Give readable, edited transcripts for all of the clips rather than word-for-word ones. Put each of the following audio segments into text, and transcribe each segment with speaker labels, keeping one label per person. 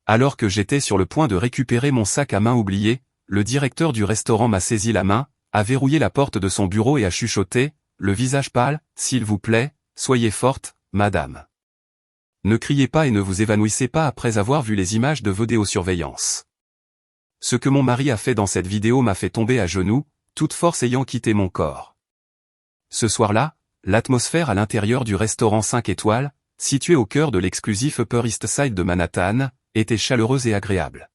Speaker 1: Alors que j'étais sur le point de récupérer mon sac à main oublié, le directeur du restaurant m'a saisi la main, a verrouillé la porte de son bureau et a chuchoté, le visage pâle, « S'il vous plaît, soyez forte, madame. Ne criez pas et ne vous évanouissez pas après avoir vu les images de vidéosurveillance. » Ce que mon mari a fait dans cette vidéo m'a fait tomber à genoux, toute force ayant quitté mon corps. Ce soir-là, l'atmosphère à l'intérieur du restaurant 5 étoiles, situé au cœur de l'exclusif Upper East Side de Manhattan, était chaleureuse et agréable.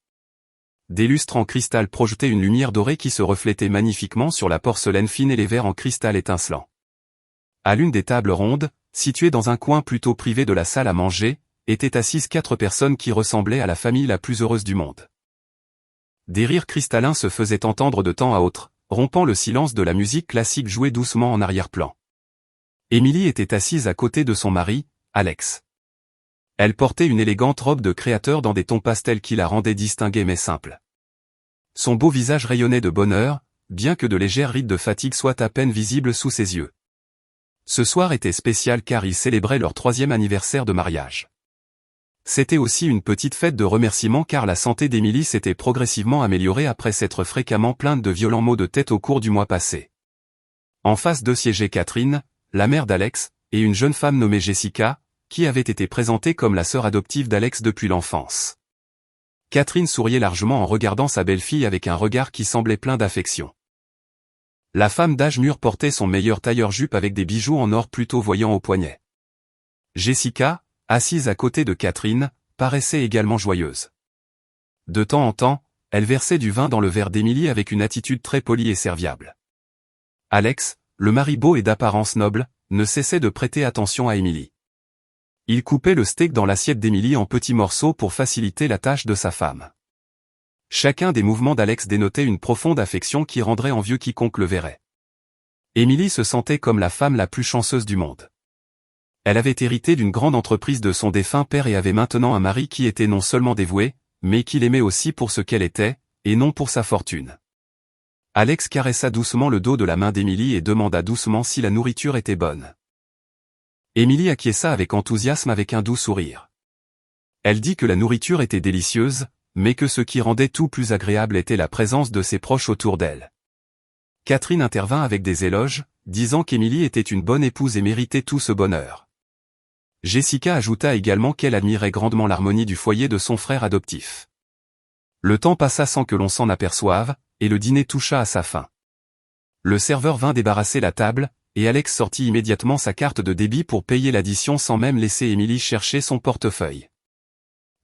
Speaker 1: Des lustres en cristal projetaient une lumière dorée qui se reflétait magnifiquement sur la porcelaine fine et les verres en cristal étincelant. À l'une des tables rondes, située dans un coin plutôt privé de la salle à manger, étaient assises 4 personnes qui ressemblaient à la famille la plus heureuse du monde. Des rires cristallins se faisaient entendre de temps à autre, rompant le silence de la musique classique jouée doucement en arrière-plan. Émilie était assise à côté de son mari, Alex. Elle portait une élégante robe de créateur dans des tons pastels qui la rendaient distinguée mais simple. Son beau visage rayonnait de bonheur, bien que de légères rides de fatigue soient à peine visibles sous ses yeux. Ce soir était spécial car ils célébraient leur 3e anniversaire de mariage. C'était aussi une petite fête de remerciement car la santé d'Émilie s'était progressivement améliorée après s'être fréquemment plainte de violents maux de tête au cours du mois passé. En face d'eux siégeait Catherine, la mère d'Alex, et une jeune femme nommée Jessica, qui avait été présentée comme la sœur adoptive d'Alex depuis l'enfance. Catherine souriait largement en regardant sa belle-fille avec un regard qui semblait plein d'affection. La femme d'âge mûr portait son meilleur tailleur-jupe avec des bijoux en or plutôt voyants au poignet. Jessica, assise à côté de Catherine, paraissait également joyeuse. De temps en temps, elle versait du vin dans le verre d'Émilie avec une attitude très polie et serviable. Alex, le mari beau et d'apparence noble, ne cessait de prêter attention à Émilie. Il coupait le steak dans l'assiette d'Émilie en petits morceaux pour faciliter la tâche de sa femme. Chacun des mouvements d'Alex dénotait une profonde affection qui rendrait envieux quiconque le verrait. Émilie se sentait comme la femme la plus chanceuse du monde. Elle avait hérité d'une grande entreprise de son défunt père et avait maintenant un mari qui était non seulement dévoué, mais qui l'aimait aussi pour ce qu'elle était, et non pour sa fortune. Alex caressa doucement le dos de la main d'Émilie et demanda doucement si la nourriture était bonne. Émilie acquiesça avec enthousiasme avec un doux sourire. Elle dit que la nourriture était délicieuse, mais que ce qui rendait tout plus agréable était la présence de ses proches autour d'elle. Catherine intervint avec des éloges, disant qu'Émilie était une bonne épouse et méritait tout ce bonheur. Jessica ajouta également qu'elle admirait grandement l'harmonie du foyer de son frère adoptif. Le temps passa sans que l'on s'en aperçoive, et le dîner toucha à sa fin. Le serveur vint débarrasser la table, et Alex sortit immédiatement sa carte de débit pour payer l'addition sans même laisser Émilie chercher son portefeuille.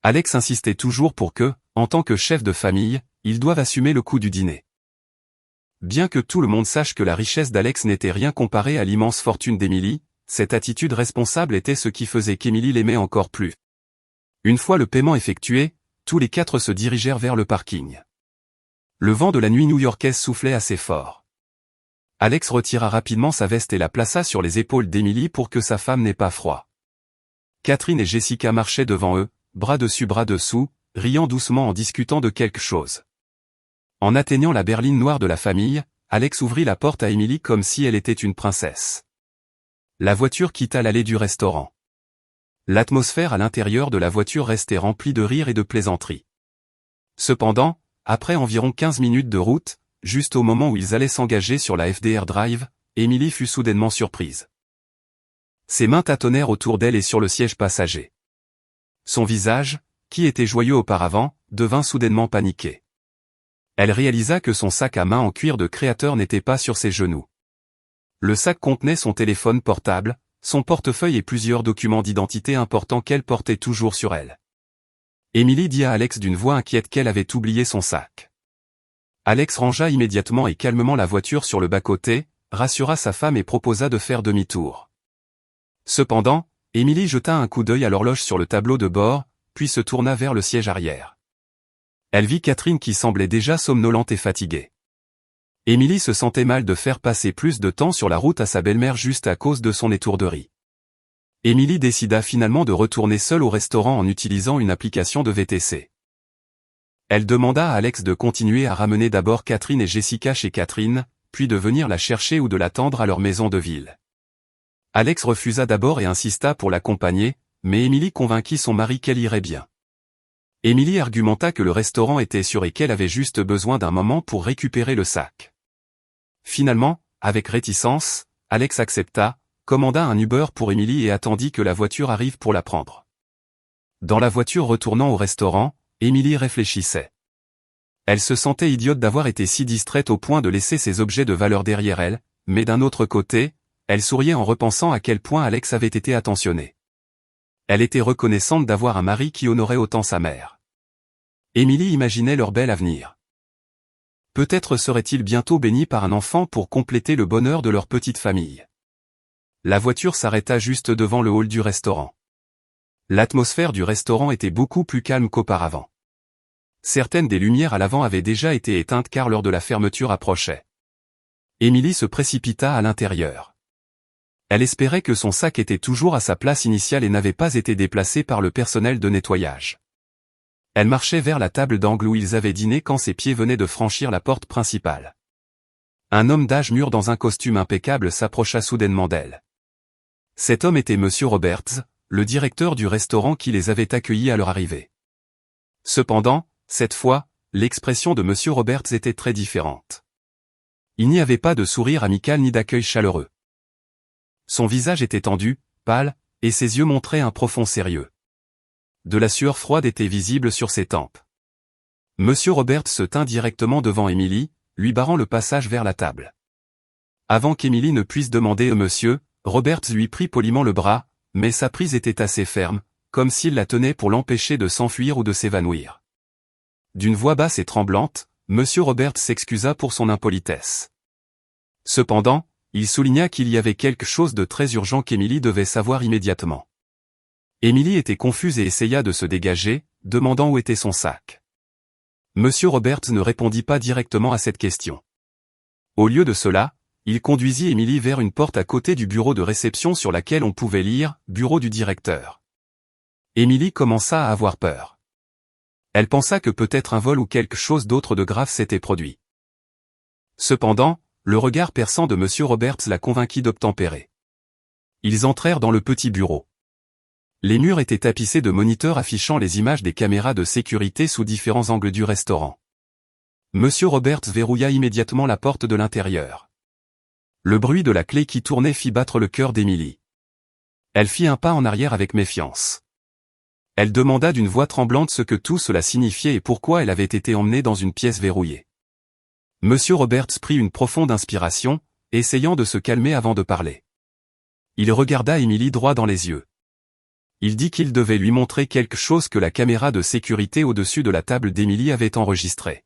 Speaker 1: Alex insistait toujours pour que, en tant que chef de famille, ils doivent assumer le coût du dîner. Bien que tout le monde sache que la richesse d'Alex n'était rien comparée à l'immense fortune d'Émilie, cette attitude responsable était ce qui faisait qu'Émilie l'aimait encore plus. Une fois le paiement effectué, tous les 4 se dirigèrent vers le parking. Le vent de la nuit new-yorkaise soufflait assez fort. Alex retira rapidement sa veste et la plaça sur les épaules d'Émilie pour que sa femme n'ait pas froid. Catherine et Jessica marchaient devant eux, bras dessus bras dessous, riant doucement en discutant de quelque chose. En atteignant la berline noire de la famille, Alex ouvrit la porte à Émilie comme si elle était une princesse. La voiture quitta l'allée du restaurant. L'atmosphère à l'intérieur de la voiture restait remplie de rires et de plaisanteries. Cependant, après environ 15 minutes de route, juste au moment où ils allaient s'engager sur la FDR Drive, Émilie fut soudainement surprise. Ses mains tâtonnèrent autour d'elle et sur le siège passager. Son visage, qui était joyeux auparavant, devint soudainement paniqué. Elle réalisa que son sac à main en cuir de créateur n'était pas sur ses genoux. Le sac contenait son téléphone portable, son portefeuille et plusieurs documents d'identité importants qu'elle portait toujours sur elle. Émilie dit à Alex d'une voix inquiète qu'elle avait oublié son sac. Alex rangea immédiatement et calmement la voiture sur le bas-côté, rassura sa femme et proposa de faire demi-tour. Cependant, Émilie jeta un coup d'œil à l'horloge sur le tableau de bord, puis se tourna vers le siège arrière. Elle vit Catherine qui semblait déjà somnolente et fatiguée. Émilie se sentait mal de faire passer plus de temps sur la route à sa belle-mère juste à cause de son étourderie. Émilie décida finalement de retourner seule au restaurant en utilisant une application de VTC. Elle demanda à Alex de continuer à ramener d'abord Catherine et Jessica chez Catherine, puis de venir la chercher ou de l'attendre à leur maison de ville. Alex refusa d'abord et insista pour l'accompagner, mais Émilie convainquit son mari qu'elle irait bien. Émilie argumenta que le restaurant était sûr et qu'elle avait juste besoin d'un moment pour récupérer le sac. Finalement, avec réticence, Alex accepta, commanda un Uber pour Émilie et attendit que la voiture arrive pour la prendre. Dans la voiture retournant au restaurant, Émilie réfléchissait. Elle se sentait idiote d'avoir été si distraite au point de laisser ses objets de valeur derrière elle, mais d'un autre côté, elle souriait en repensant à quel point Alex avait été attentionné. Elle était reconnaissante d'avoir un mari qui honorait autant sa mère. Émilie imaginait leur bel avenir. Peut-être seraient-ils bientôt bénis par un enfant pour compléter le bonheur de leur petite famille. La voiture s'arrêta juste devant le hall du restaurant. L'atmosphère du restaurant était beaucoup plus calme qu'auparavant. Certaines des lumières à l'avant avaient déjà été éteintes car l'heure de la fermeture approchait. Émilie se précipita à l'intérieur. Elle espérait que son sac était toujours à sa place initiale et n'avait pas été déplacé par le personnel de nettoyage. Elle marchait vers la table d'angle où ils avaient dîné quand ses pieds venaient de franchir la porte principale. Un homme d'âge mûr dans un costume impeccable s'approcha soudainement d'elle. Cet homme était Monsieur Roberts, le directeur du restaurant qui les avait accueillis à leur arrivée. Cependant, cette fois, l'expression de Monsieur Roberts était très différente. Il n'y avait pas de sourire amical ni d'accueil chaleureux. Son visage était tendu, pâle, et ses yeux montraient un profond sérieux. De la sueur froide était visible sur ses tempes. Monsieur Roberts se tint directement devant Émilie, lui barrant le passage vers la table. Avant qu'Émilie ne puisse demander « Monsieur », Roberts lui prit poliment le bras, mais sa prise était assez ferme, comme s'il la tenait pour l'empêcher de s'enfuir ou de s'évanouir. D'une voix basse et tremblante, Monsieur Roberts s'excusa pour son impolitesse. Cependant, il souligna qu'il y avait quelque chose de très urgent qu'Émilie devait savoir immédiatement. Émilie était confuse et essaya de se dégager, demandant où était son sac. Monsieur Roberts ne répondit pas directement à cette question. Au lieu de cela, il conduisit Émilie vers une porte à côté du bureau de réception sur laquelle on pouvait lire « Bureau du directeur ». Émilie commença à avoir peur. Elle pensa que peut-être un vol ou quelque chose d'autre de grave s'était produit. Cependant, le regard perçant de Monsieur Roberts la convainquit d'obtempérer. Ils entrèrent dans le petit bureau. Les murs étaient tapissés de moniteurs affichant les images des caméras de sécurité sous différents angles du restaurant. Monsieur Roberts verrouilla immédiatement la porte de l'intérieur. Le bruit de la clé qui tournait fit battre le cœur d'Émilie. Elle fit un pas en arrière avec méfiance. Elle demanda d'une voix tremblante ce que tout cela signifiait et pourquoi elle avait été emmenée dans une pièce verrouillée. Monsieur Roberts prit une profonde inspiration, essayant de se calmer avant de parler. Il regarda Émilie droit dans les yeux. Il dit qu'il devait lui montrer quelque chose que la caméra de sécurité au-dessus de la table d'Émilie avait enregistré.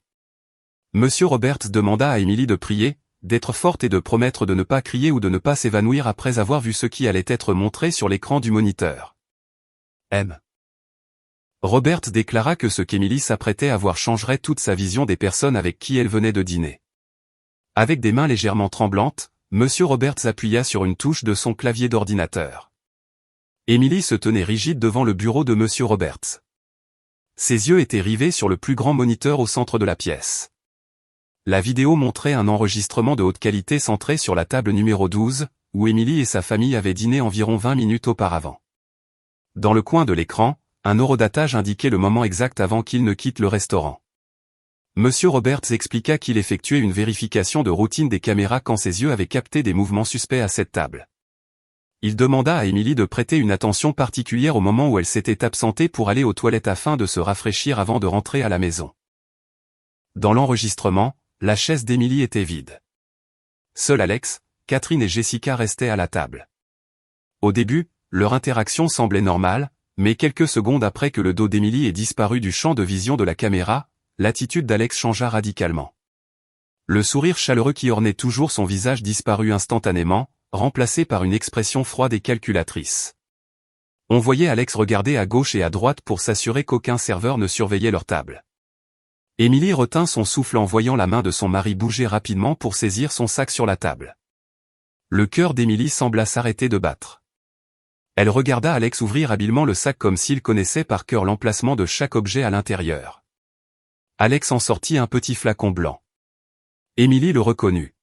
Speaker 1: Monsieur Roberts demanda à Émilie de prier, d'être forte et de promettre de ne pas crier ou de ne pas s'évanouir après avoir vu ce qui allait être montré sur l'écran du moniteur. Roberts déclara que ce qu'Émilie s'apprêtait à voir changerait toute sa vision des personnes avec qui elle venait de dîner. Avec des mains légèrement tremblantes, Monsieur Roberts appuya sur une touche de son clavier d'ordinateur. Émilie se tenait rigide devant le bureau de Monsieur Roberts. Ses yeux étaient rivés sur le plus grand moniteur au centre de la pièce. La vidéo montrait un enregistrement de haute qualité centré sur la table numéro 12, où Émilie et sa famille avaient dîné environ 20 minutes auparavant. Dans le coin de l'écran, un horodatage indiquait le moment exact avant qu'il ne quitte le restaurant. Monsieur Roberts expliqua qu'il effectuait une vérification de routine des caméras quand ses yeux avaient capté des mouvements suspects à cette table. Il demanda à Émilie de prêter une attention particulière au moment où elle s'était absentée pour aller aux toilettes afin de se rafraîchir avant de rentrer à la maison. Dans l'enregistrement, la chaise d'Émilie était vide. Seuls Alex, Catherine et Jessica restaient à la table. Au début, leur interaction semblait normale, mais quelques secondes après que le dos d'Émilie ait disparu du champ de vision de la caméra, l'attitude d'Alex changea radicalement. Le sourire chaleureux qui ornait toujours son visage disparut instantanément, remplacé par une expression froide et calculatrice. On voyait Alex regarder à gauche et à droite pour s'assurer qu'aucun serveur ne surveillait leur table. Émilie retint son souffle en voyant la main de son mari bouger rapidement pour saisir son sac sur la table. Le cœur d'Émilie sembla s'arrêter de battre. Elle regarda Alex ouvrir habilement le sac comme s'il connaissait par cœur l'emplacement de chaque objet à l'intérieur. Alex en sortit un petit flacon blanc. Émilie le reconnut.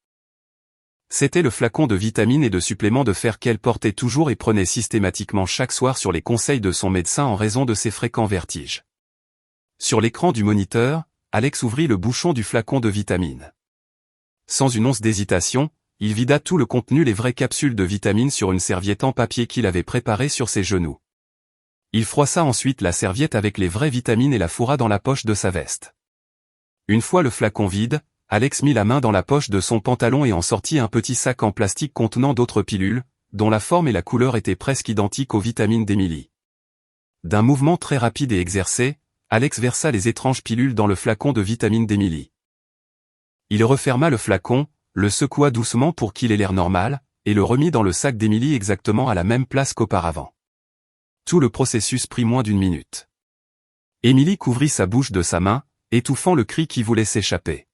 Speaker 1: C'était le flacon de vitamines et de suppléments de fer qu'elle portait toujours et prenait systématiquement chaque soir sur les conseils de son médecin en raison de ses fréquents vertiges. Sur l'écran du moniteur, Alex ouvrit le bouchon du flacon de vitamines. Sans une once d'hésitation, il vida tout le contenu, les vraies capsules de vitamines, sur une serviette en papier qu'il avait préparée sur ses genoux. Il froissa ensuite la serviette avec les vraies vitamines et la fourra dans la poche de sa veste. Une fois le flacon vide, Alex mit la main dans la poche de son pantalon et en sortit un petit sac en plastique contenant d'autres pilules, dont la forme et la couleur étaient presque identiques aux vitamines d'Emily. D'un mouvement très rapide et exercé, Alex versa les étranges pilules dans le flacon de vitamines d'Emily. Il referma le flacon, le secoua doucement pour qu'il ait l'air normal, et le remit dans le sac d'Emily exactement à la même place qu'auparavant. Tout le processus prit moins d'1 minute. Emily couvrit sa bouche de sa main, étouffant le cri qui voulait s'échapper.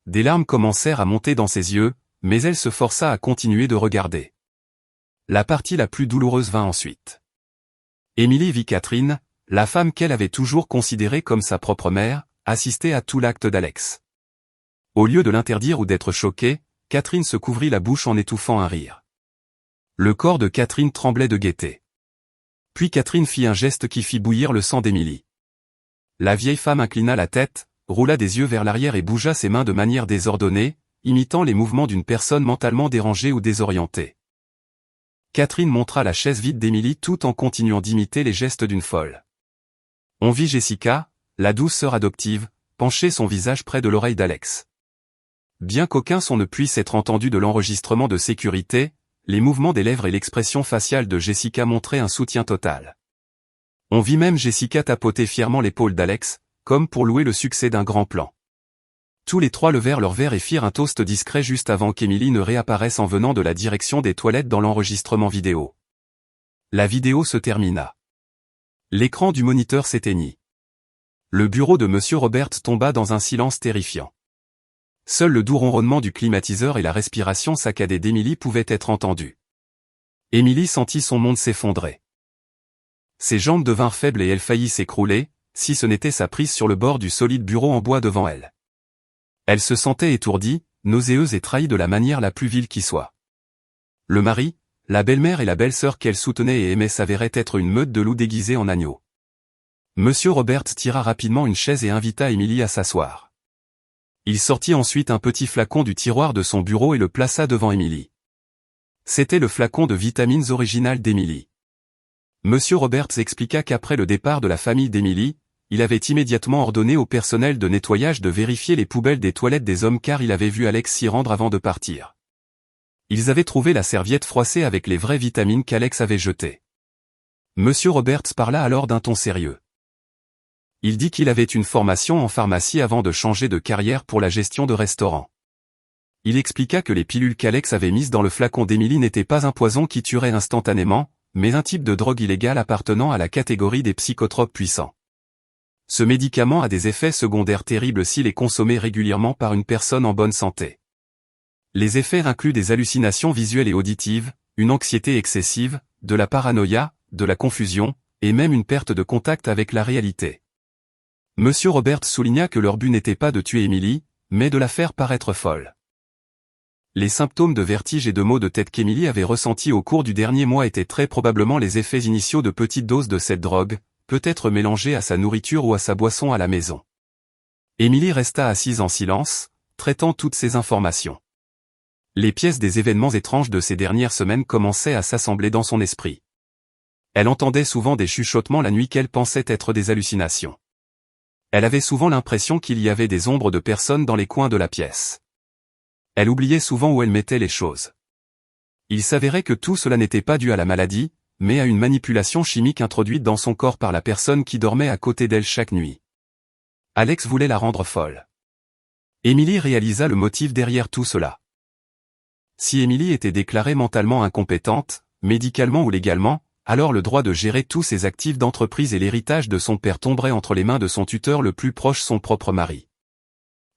Speaker 1: Des larmes commencèrent à monter dans ses yeux, mais elle se força à continuer de regarder. La partie la plus douloureuse vint ensuite. Emily vit Catherine, la femme qu'elle avait toujours considérée comme sa propre mère, assister à tout l'acte d'Alex. Au lieu de l'interdire ou d'être choquée, Catherine se couvrit la bouche en étouffant un rire. Le corps de Catherine tremblait de gaieté. Puis Catherine fit un geste qui fit bouillir le sang d'Emily. La vieille femme inclina la tête, roula des yeux vers l'arrière et bougea ses mains de manière désordonnée, imitant les mouvements d'une personne mentalement dérangée ou désorientée. Catherine montra la chaise vide d'Emily tout en continuant d'imiter les gestes d'une folle. On vit Jessica, la douce sœur adoptive, pencher son visage près de l'oreille d'Alex. Bien qu'aucun son ne puisse être entendu de l'enregistrement de sécurité, les mouvements des lèvres et l'expression faciale de Jessica montraient un soutien total. On vit même Jessica tapoter fièrement l'épaule d'Alex, comme pour louer le succès d'un grand plan. Tous les trois levèrent leur verre et firent un toast discret juste avant qu'Emily ne réapparaisse en venant de la direction des toilettes dans l'enregistrement vidéo. La vidéo se termina. L'écran du moniteur s'éteignit. Le bureau de Monsieur Roberts tomba dans un silence terrifiant. Seul le doux ronronnement du climatiseur et la respiration saccadée d'Emily pouvaient être entendus. Emily sentit son monde s'effondrer. Ses jambes devinrent faibles et elle faillit s'écrouler, si ce n'était sa prise sur le bord du solide bureau en bois devant elle. Elle se sentait étourdie, nauséeuse et trahie de la manière la plus vile qui soit. Le mari, la belle-mère et la belle-sœur qu'elle soutenait et aimait s'avéraient être une meute de loups déguisés en agneaux. Monsieur Roberts tira rapidement une chaise et invita Emily à s'asseoir. Il sortit ensuite un petit flacon du tiroir de son bureau et le plaça devant Emily. C'était le flacon de vitamines original d'Emily. Monsieur Roberts expliqua qu'après le départ de la famille d'Emily, il avait immédiatement ordonné au personnel de nettoyage de vérifier les poubelles des toilettes des hommes car il avait vu Alex s'y rendre avant de partir. Ils avaient trouvé la serviette froissée avec les vraies vitamines qu'Alex avait jetées. Monsieur Roberts parla alors d'un ton sérieux. Il dit qu'il avait une formation en pharmacie avant de changer de carrière pour la gestion de restaurants. Il expliqua que les pilules qu'Alex avait mises dans le flacon d'Emily n'étaient pas un poison qui tuerait instantanément, mais un type de drogue illégale appartenant à la catégorie des psychotropes puissants. Ce médicament a des effets secondaires terribles s'il est consommé régulièrement par une personne en bonne santé. Les effets incluent des hallucinations visuelles et auditives, une anxiété excessive, de la paranoïa, de la confusion, et même une perte de contact avec la réalité. Monsieur Roberts souligna que leur but n'était pas de tuer Emily, mais de la faire paraître folle. Les symptômes de vertige et de maux de tête qu'Emily avait ressentis au cours du dernier mois étaient très probablement les effets initiaux de petites doses de cette drogue, peut-être mélangée à sa nourriture ou à sa boisson à la maison. Emily resta assise en silence, traitant toutes ces informations. Les pièces des événements étranges de ces dernières semaines commençaient à s'assembler dans son esprit. Elle entendait souvent des chuchotements la nuit qu'elle pensait être des hallucinations. Elle avait souvent l'impression qu'il y avait des ombres de personnes dans les coins de la pièce. Elle oubliait souvent où elle mettait les choses. Il s'avérait que tout cela n'était pas dû à la maladie, mais à une manipulation chimique introduite dans son corps par la personne qui dormait à côté d'elle chaque nuit. Alex voulait la rendre folle. Emily réalisa le motif derrière tout cela. Si Emily était déclarée mentalement incompétente, médicalement ou légalement, alors le droit de gérer tous ses actifs d'entreprise et l'héritage de son père tomberait entre les mains de son tuteur le plus proche, son propre mari.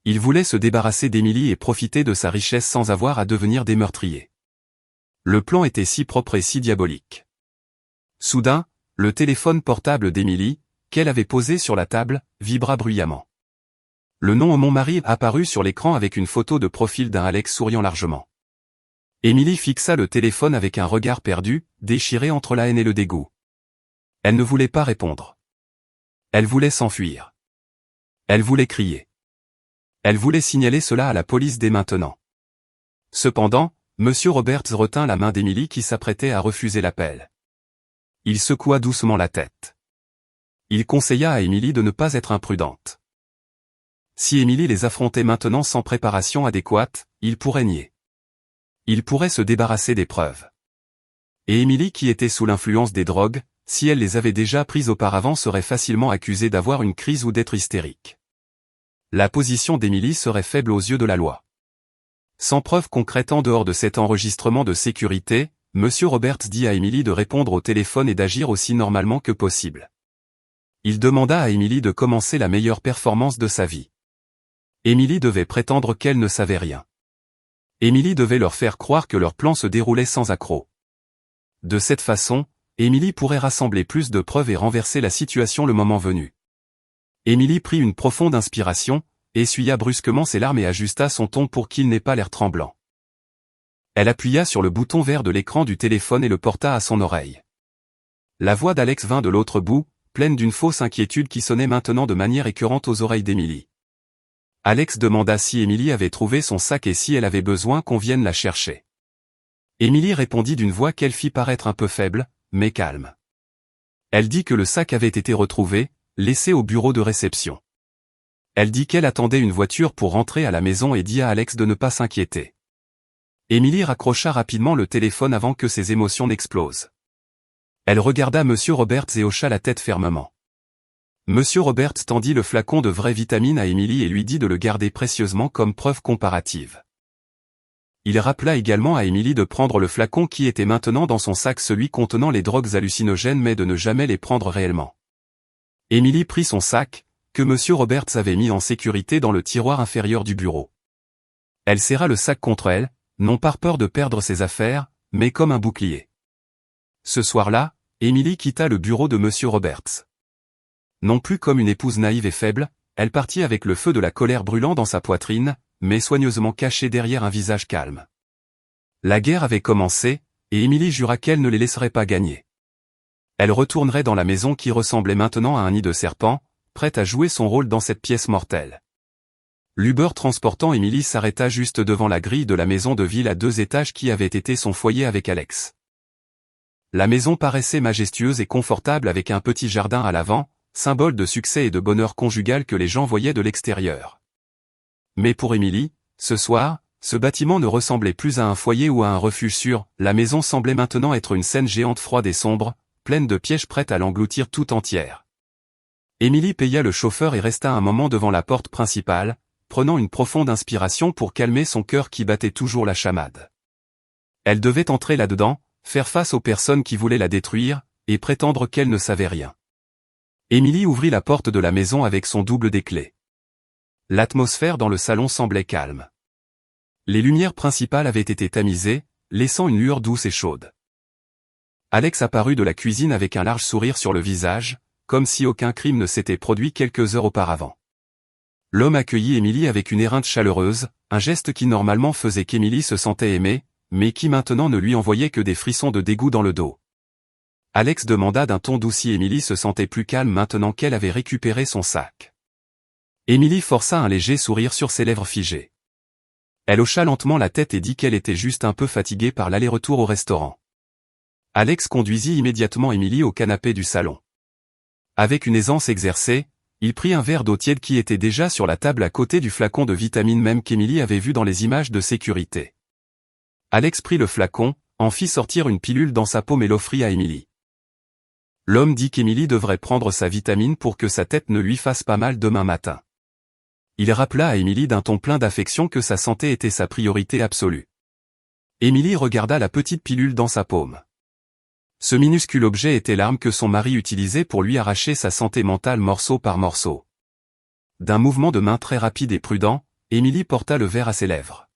Speaker 1: Il voulait se débarrasser d'Emily et profiter de sa richesse sans avoir à devenir des meurtriers. Le plan était si propre et si diabolique. Soudain, le téléphone portable d'Emily, qu'elle avait posé sur la table, vibra bruyamment. Le nom de mon mari apparut sur l'écran avec une photo de profil d'un Alex souriant largement. Emily fixa le téléphone avec un regard perdu, déchiré entre la haine et le dégoût. Elle ne voulait pas répondre. Elle voulait s'enfuir. Elle voulait crier. Elle voulait signaler cela à la police dès maintenant. Cependant, Monsieur Roberts retint la main d'Emily qui s'apprêtait à refuser l'appel. Il secoua doucement la tête. Il conseilla à Emily de ne pas être imprudente. Si Emily les affrontait maintenant sans préparation adéquate, il pourrait nier. Il pourrait se débarrasser des preuves. Et Emily qui était sous l'influence des drogues, si elle les avait déjà prises auparavant serait facilement accusée d'avoir une crise ou d'être hystérique. La position d'Emily serait faible aux yeux de la loi. Sans preuve concrète en dehors de cet enregistrement de sécurité, Monsieur Roberts dit à Emily de répondre au téléphone et d'agir aussi normalement que possible. Il demanda à Emily de commencer la meilleure performance de sa vie. Emily devait prétendre qu'elle ne savait rien. Emily devait leur faire croire que leur plan se déroulait sans accroc. De cette façon, Emily pourrait rassembler plus de preuves et renverser la situation le moment venu. Emily prit une profonde inspiration, essuya brusquement ses larmes et ajusta son ton pour qu'il n'ait pas l'air tremblant. Elle appuya sur le bouton vert de l'écran du téléphone et le porta à son oreille. La voix d'Alex vint de l'autre bout, pleine d'une fausse inquiétude qui sonnait maintenant de manière écœurante aux oreilles d'Emily. Alex demanda si Emily avait trouvé son sac et si elle avait besoin qu'on vienne la chercher. Emily répondit d'une voix qu'elle fit paraître un peu faible, mais calme. Elle dit que le sac avait été retrouvé, laissé au bureau de réception. Elle dit qu'elle attendait une voiture pour rentrer à la maison et dit à Alex de ne pas s'inquiéter. Emily raccrocha rapidement le téléphone avant que ses émotions n'explosent. Elle regarda Monsieur Roberts et hocha la tête fermement. Monsieur Roberts tendit le flacon de vraie vitamine à Emily et lui dit de le garder précieusement comme preuve comparative. Il rappela également à Emily de prendre le flacon qui était maintenant dans son sac, celui contenant les drogues hallucinogènes, mais de ne jamais les prendre réellement. Emily prit son sac, que Monsieur Roberts avait mis en sécurité dans le tiroir inférieur du bureau. Elle serra le sac contre elle, non par peur de perdre ses affaires, mais comme un bouclier. Ce soir-là, Emily quitta le bureau de Monsieur Roberts. Non plus comme une épouse naïve et faible, elle partit avec le feu de la colère brûlant dans sa poitrine, mais soigneusement caché derrière un visage calme. La guerre avait commencé, et Emily jura qu'elle ne les laisserait pas gagner. Elle retournerait dans la maison qui ressemblait maintenant à un nid de serpents, prête à jouer son rôle dans cette pièce mortelle. L'Uber transportant Emily s'arrêta juste devant la grille de la maison de ville à 2 étages qui avait été son foyer avec Alex. La maison paraissait majestueuse et confortable avec un petit jardin à l'avant, symbole de succès et de bonheur conjugal que les gens voyaient de l'extérieur. Mais pour Emily, ce soir, ce bâtiment ne ressemblait plus à un foyer ou à un refuge sûr, la maison semblait maintenant être une scène géante froide et sombre, pleine de pièges prêtes à l'engloutir tout entière. Emily paya le chauffeur et resta un moment devant la porte principale, prenant une profonde inspiration pour calmer son cœur qui battait toujours la chamade. Elle devait entrer là-dedans, faire face aux personnes qui voulaient la détruire, et prétendre qu'elle ne savait rien. Emily ouvrit la porte de la maison avec son double des clés. L'atmosphère dans le salon semblait calme. Les lumières principales avaient été tamisées, laissant une lueur douce et chaude. Alex apparut de la cuisine avec un large sourire sur le visage, comme si aucun crime ne s'était produit quelques heures auparavant. L'homme accueillit Emily avec une éreinte chaleureuse, un geste qui normalement faisait qu'Emily se sentait aimée, mais qui maintenant ne lui envoyait que des frissons de dégoût dans le dos. Alex demanda d'un ton doux si Emily se sentait plus calme maintenant qu'elle avait récupéré son sac. Emily força un léger sourire sur ses lèvres figées. Elle hocha lentement la tête et dit qu'elle était juste un peu fatiguée par l'aller-retour au restaurant. Alex conduisit immédiatement Emily au canapé du salon. Avec une aisance exercée, il prit un verre d'eau tiède qui était déjà sur la table à côté du flacon de vitamine même qu'Emily avait vu dans les images de sécurité. Alex prit le flacon, en fit sortir une pilule dans sa paume et l'offrit à Emily. L'homme dit qu'Emily devrait prendre sa vitamine pour que sa tête ne lui fasse pas mal demain matin. Il rappela à Emily d'un ton plein d'affection que sa santé était sa priorité absolue. Emily regarda la petite pilule dans sa paume. Ce minuscule objet était l'arme que son mari utilisait pour lui arracher sa santé mentale morceau par morceau. D'un mouvement de main très rapide et prudent, Emily porta le verre à ses lèvres.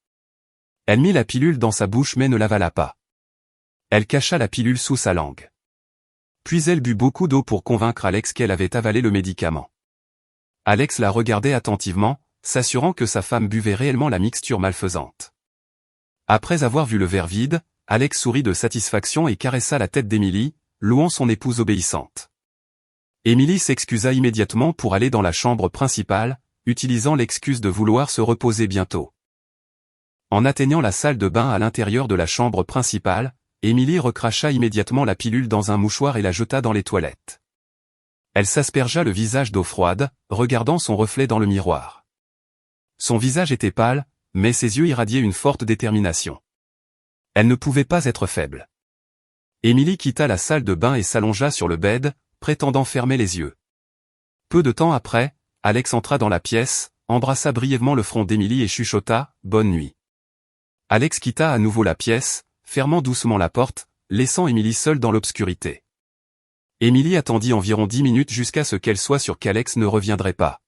Speaker 1: Elle mit la pilule dans sa bouche mais ne l'avala pas. Elle cacha la pilule sous sa langue. Puis elle but beaucoup d'eau pour convaincre Alex qu'elle avait avalé le médicament. Alex la regardait attentivement, s'assurant que sa femme buvait réellement la mixture malfaisante. Après avoir vu le verre vide, Alex sourit de satisfaction et caressa la tête d'Emily, louant son épouse obéissante. Emily s'excusa immédiatement pour aller dans la chambre principale, utilisant l'excuse de vouloir se reposer bientôt. En atteignant la salle de bain à l'intérieur de la chambre principale, Émilie recracha immédiatement la pilule dans un mouchoir et la jeta dans les toilettes. Elle s'aspergea le visage d'eau froide, regardant son reflet dans le miroir. Son visage était pâle, mais ses yeux irradiaient une forte détermination. Elle ne pouvait pas être faible. Émilie quitta la salle de bain et s'allongea sur le bed, prétendant fermer les yeux. Peu de temps après, Alex entra dans la pièce, embrassa brièvement le front d'Émilie et chuchota « Bonne nuit ». Alex quitta à nouveau la pièce, fermant doucement la porte, laissant Émilie seule dans l'obscurité. Émilie attendit environ 10 minutes jusqu'à ce qu'elle soit sûre qu'Alex ne reviendrait pas.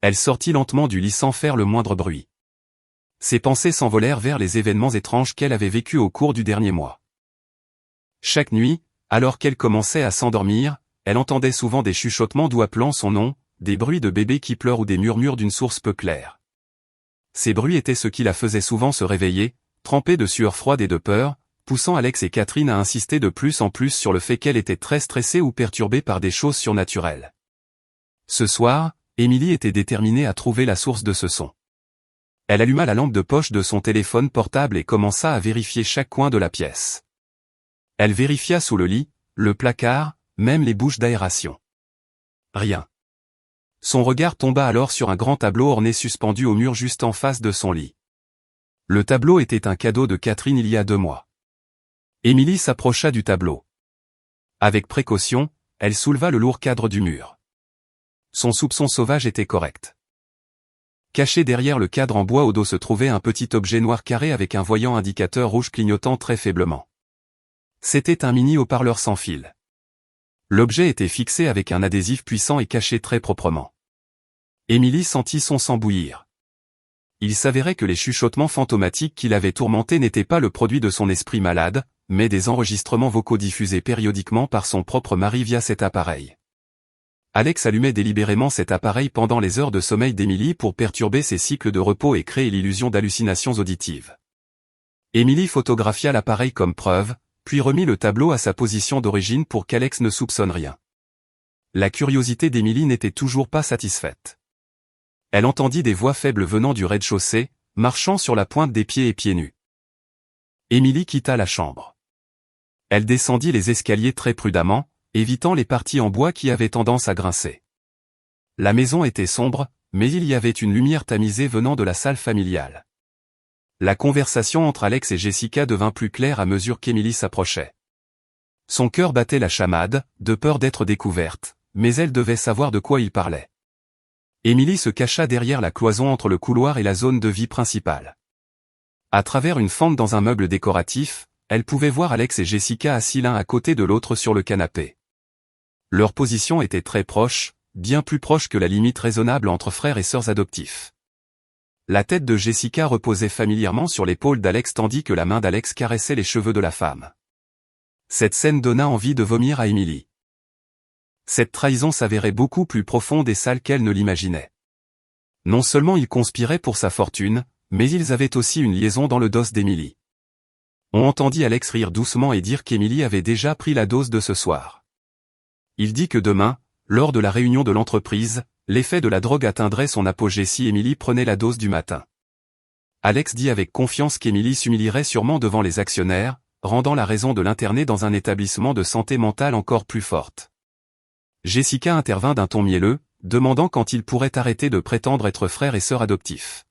Speaker 1: Elle sortit lentement du lit sans faire le moindre bruit. Ses pensées s'envolèrent vers les événements étranges qu'elle avait vécus au cours du dernier mois. Chaque nuit, alors qu'elle commençait à s'endormir, elle entendait souvent des chuchotements doux appelant son nom, des bruits de bébés qui pleurent ou des murmures d'une source peu claire. Ces bruits étaient ce qui la faisait souvent se réveiller, trempée de sueur froide et de peur, poussant Alex et Catherine à insister de plus en plus sur le fait qu'elle était très stressée ou perturbée par des choses surnaturelles. Ce soir, Émilie était déterminée à trouver la source de ce son. Elle alluma la lampe de poche de son téléphone portable et commença à vérifier chaque coin de la pièce. Elle vérifia sous le lit, le placard, même les bouches d'aération. Rien. Son regard tomba alors sur un grand tableau orné suspendu au mur juste en face de son lit. Le tableau était un cadeau de Catherine il y a 2 mois. Émilie s'approcha du tableau. Avec précaution, elle souleva le lourd cadre du mur. Son soupçon sauvage était correct. Caché derrière le cadre en bois au dos se trouvait un petit objet noir carré avec un voyant indicateur rouge clignotant très faiblement. C'était un mini haut-parleur sans fil. L'objet était fixé avec un adhésif puissant et caché très proprement. Émilie sentit son sang bouillir. Il s'avérait que les chuchotements fantomatiques qui l'avaient tourmenté n'étaient pas le produit de son esprit malade, mais des enregistrements vocaux diffusés périodiquement par son propre mari via cet appareil. Alex allumait délibérément cet appareil pendant les heures de sommeil d'Émilie pour perturber ses cycles de repos et créer l'illusion d'hallucinations auditives. Émilie photographia l'appareil comme preuve, puis remit le tableau à sa position d'origine pour qu'Alex ne soupçonne rien. La curiosité d'Émilie n'était toujours pas satisfaite. Elle entendit des voix faibles venant du rez-de-chaussée, marchant sur la pointe des pieds et pieds nus. Émilie quitta la chambre. Elle descendit les escaliers très prudemment, évitant les parties en bois qui avaient tendance à grincer. La maison était sombre, mais il y avait une lumière tamisée venant de la salle familiale. La conversation entre Alex et Jessica devint plus claire à mesure qu'Émilie s'approchait. Son cœur battait la chamade, de peur d'être découverte, mais elle devait savoir de quoi il parlait. Émilie se cacha derrière la cloison entre le couloir et la zone de vie principale. À travers une fente dans un meuble décoratif, elle pouvait voir Alex et Jessica assis l'un à côté de l'autre sur le canapé. Leur position était très proche, bien plus proche que la limite raisonnable entre frères et sœurs adoptifs. La tête de Jessica reposait familièrement sur l'épaule d'Alex tandis que la main d'Alex caressait les cheveux de la femme. Cette scène donna envie de vomir à Émilie. Cette trahison s'avérait beaucoup plus profonde et sale qu'elle ne l'imaginait. Non seulement ils conspiraient pour sa fortune, mais ils avaient aussi une liaison dans le dos d'Émilie. On entendit Alex rire doucement et dire qu'Émilie avait déjà pris la dose de ce soir. Il dit que demain, lors de la réunion de l'entreprise, l'effet de la drogue atteindrait son apogée si Émilie prenait la dose du matin. Alex dit avec confiance qu'Émilie s'humilierait sûrement devant les actionnaires, rendant la raison de l'interner dans un établissement de santé mentale encore plus forte. Jessica intervint d'un ton mielleux, demandant quand ils pourraient arrêter de prétendre être frères et sœurs adoptifs.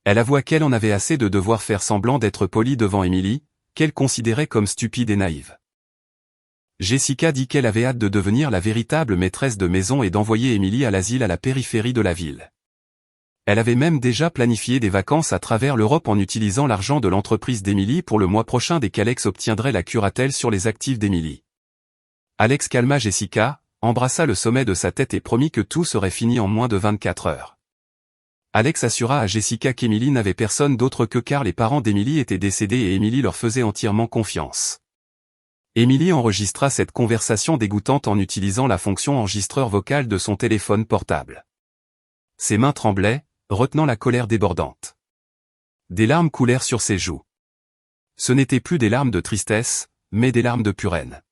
Speaker 1: Elle avoua qu'elle en avait assez de devoir faire semblant d'être polie devant Émilie, qu'elle considérait comme stupide et naïve. Jessica dit qu'elle avait hâte de devenir la véritable maîtresse de maison et d'envoyer Émilie à l'asile à la périphérie de la ville. Elle avait même déjà planifié des vacances à travers l'Europe en utilisant l'argent de l'entreprise d'Émilie pour le mois prochain dès qu'Alex obtiendrait la curatelle sur les actifs d'Émilie. Alex calma Jessica, embrassa le sommet de sa tête et promit que tout serait fini en moins de 24 heures. Alex assura à Jessica qu'Émilie n'avait personne d'autre que car les parents d'Émilie étaient décédés et Émilie leur faisait entièrement confiance. Émilie enregistra cette conversation dégoûtante en utilisant la fonction enregistreur vocal de son téléphone portable. Ses mains tremblaient, retenant la colère débordante. Des larmes coulèrent sur ses joues. Ce n'étaient plus des larmes de tristesse, mais des larmes de pure haine.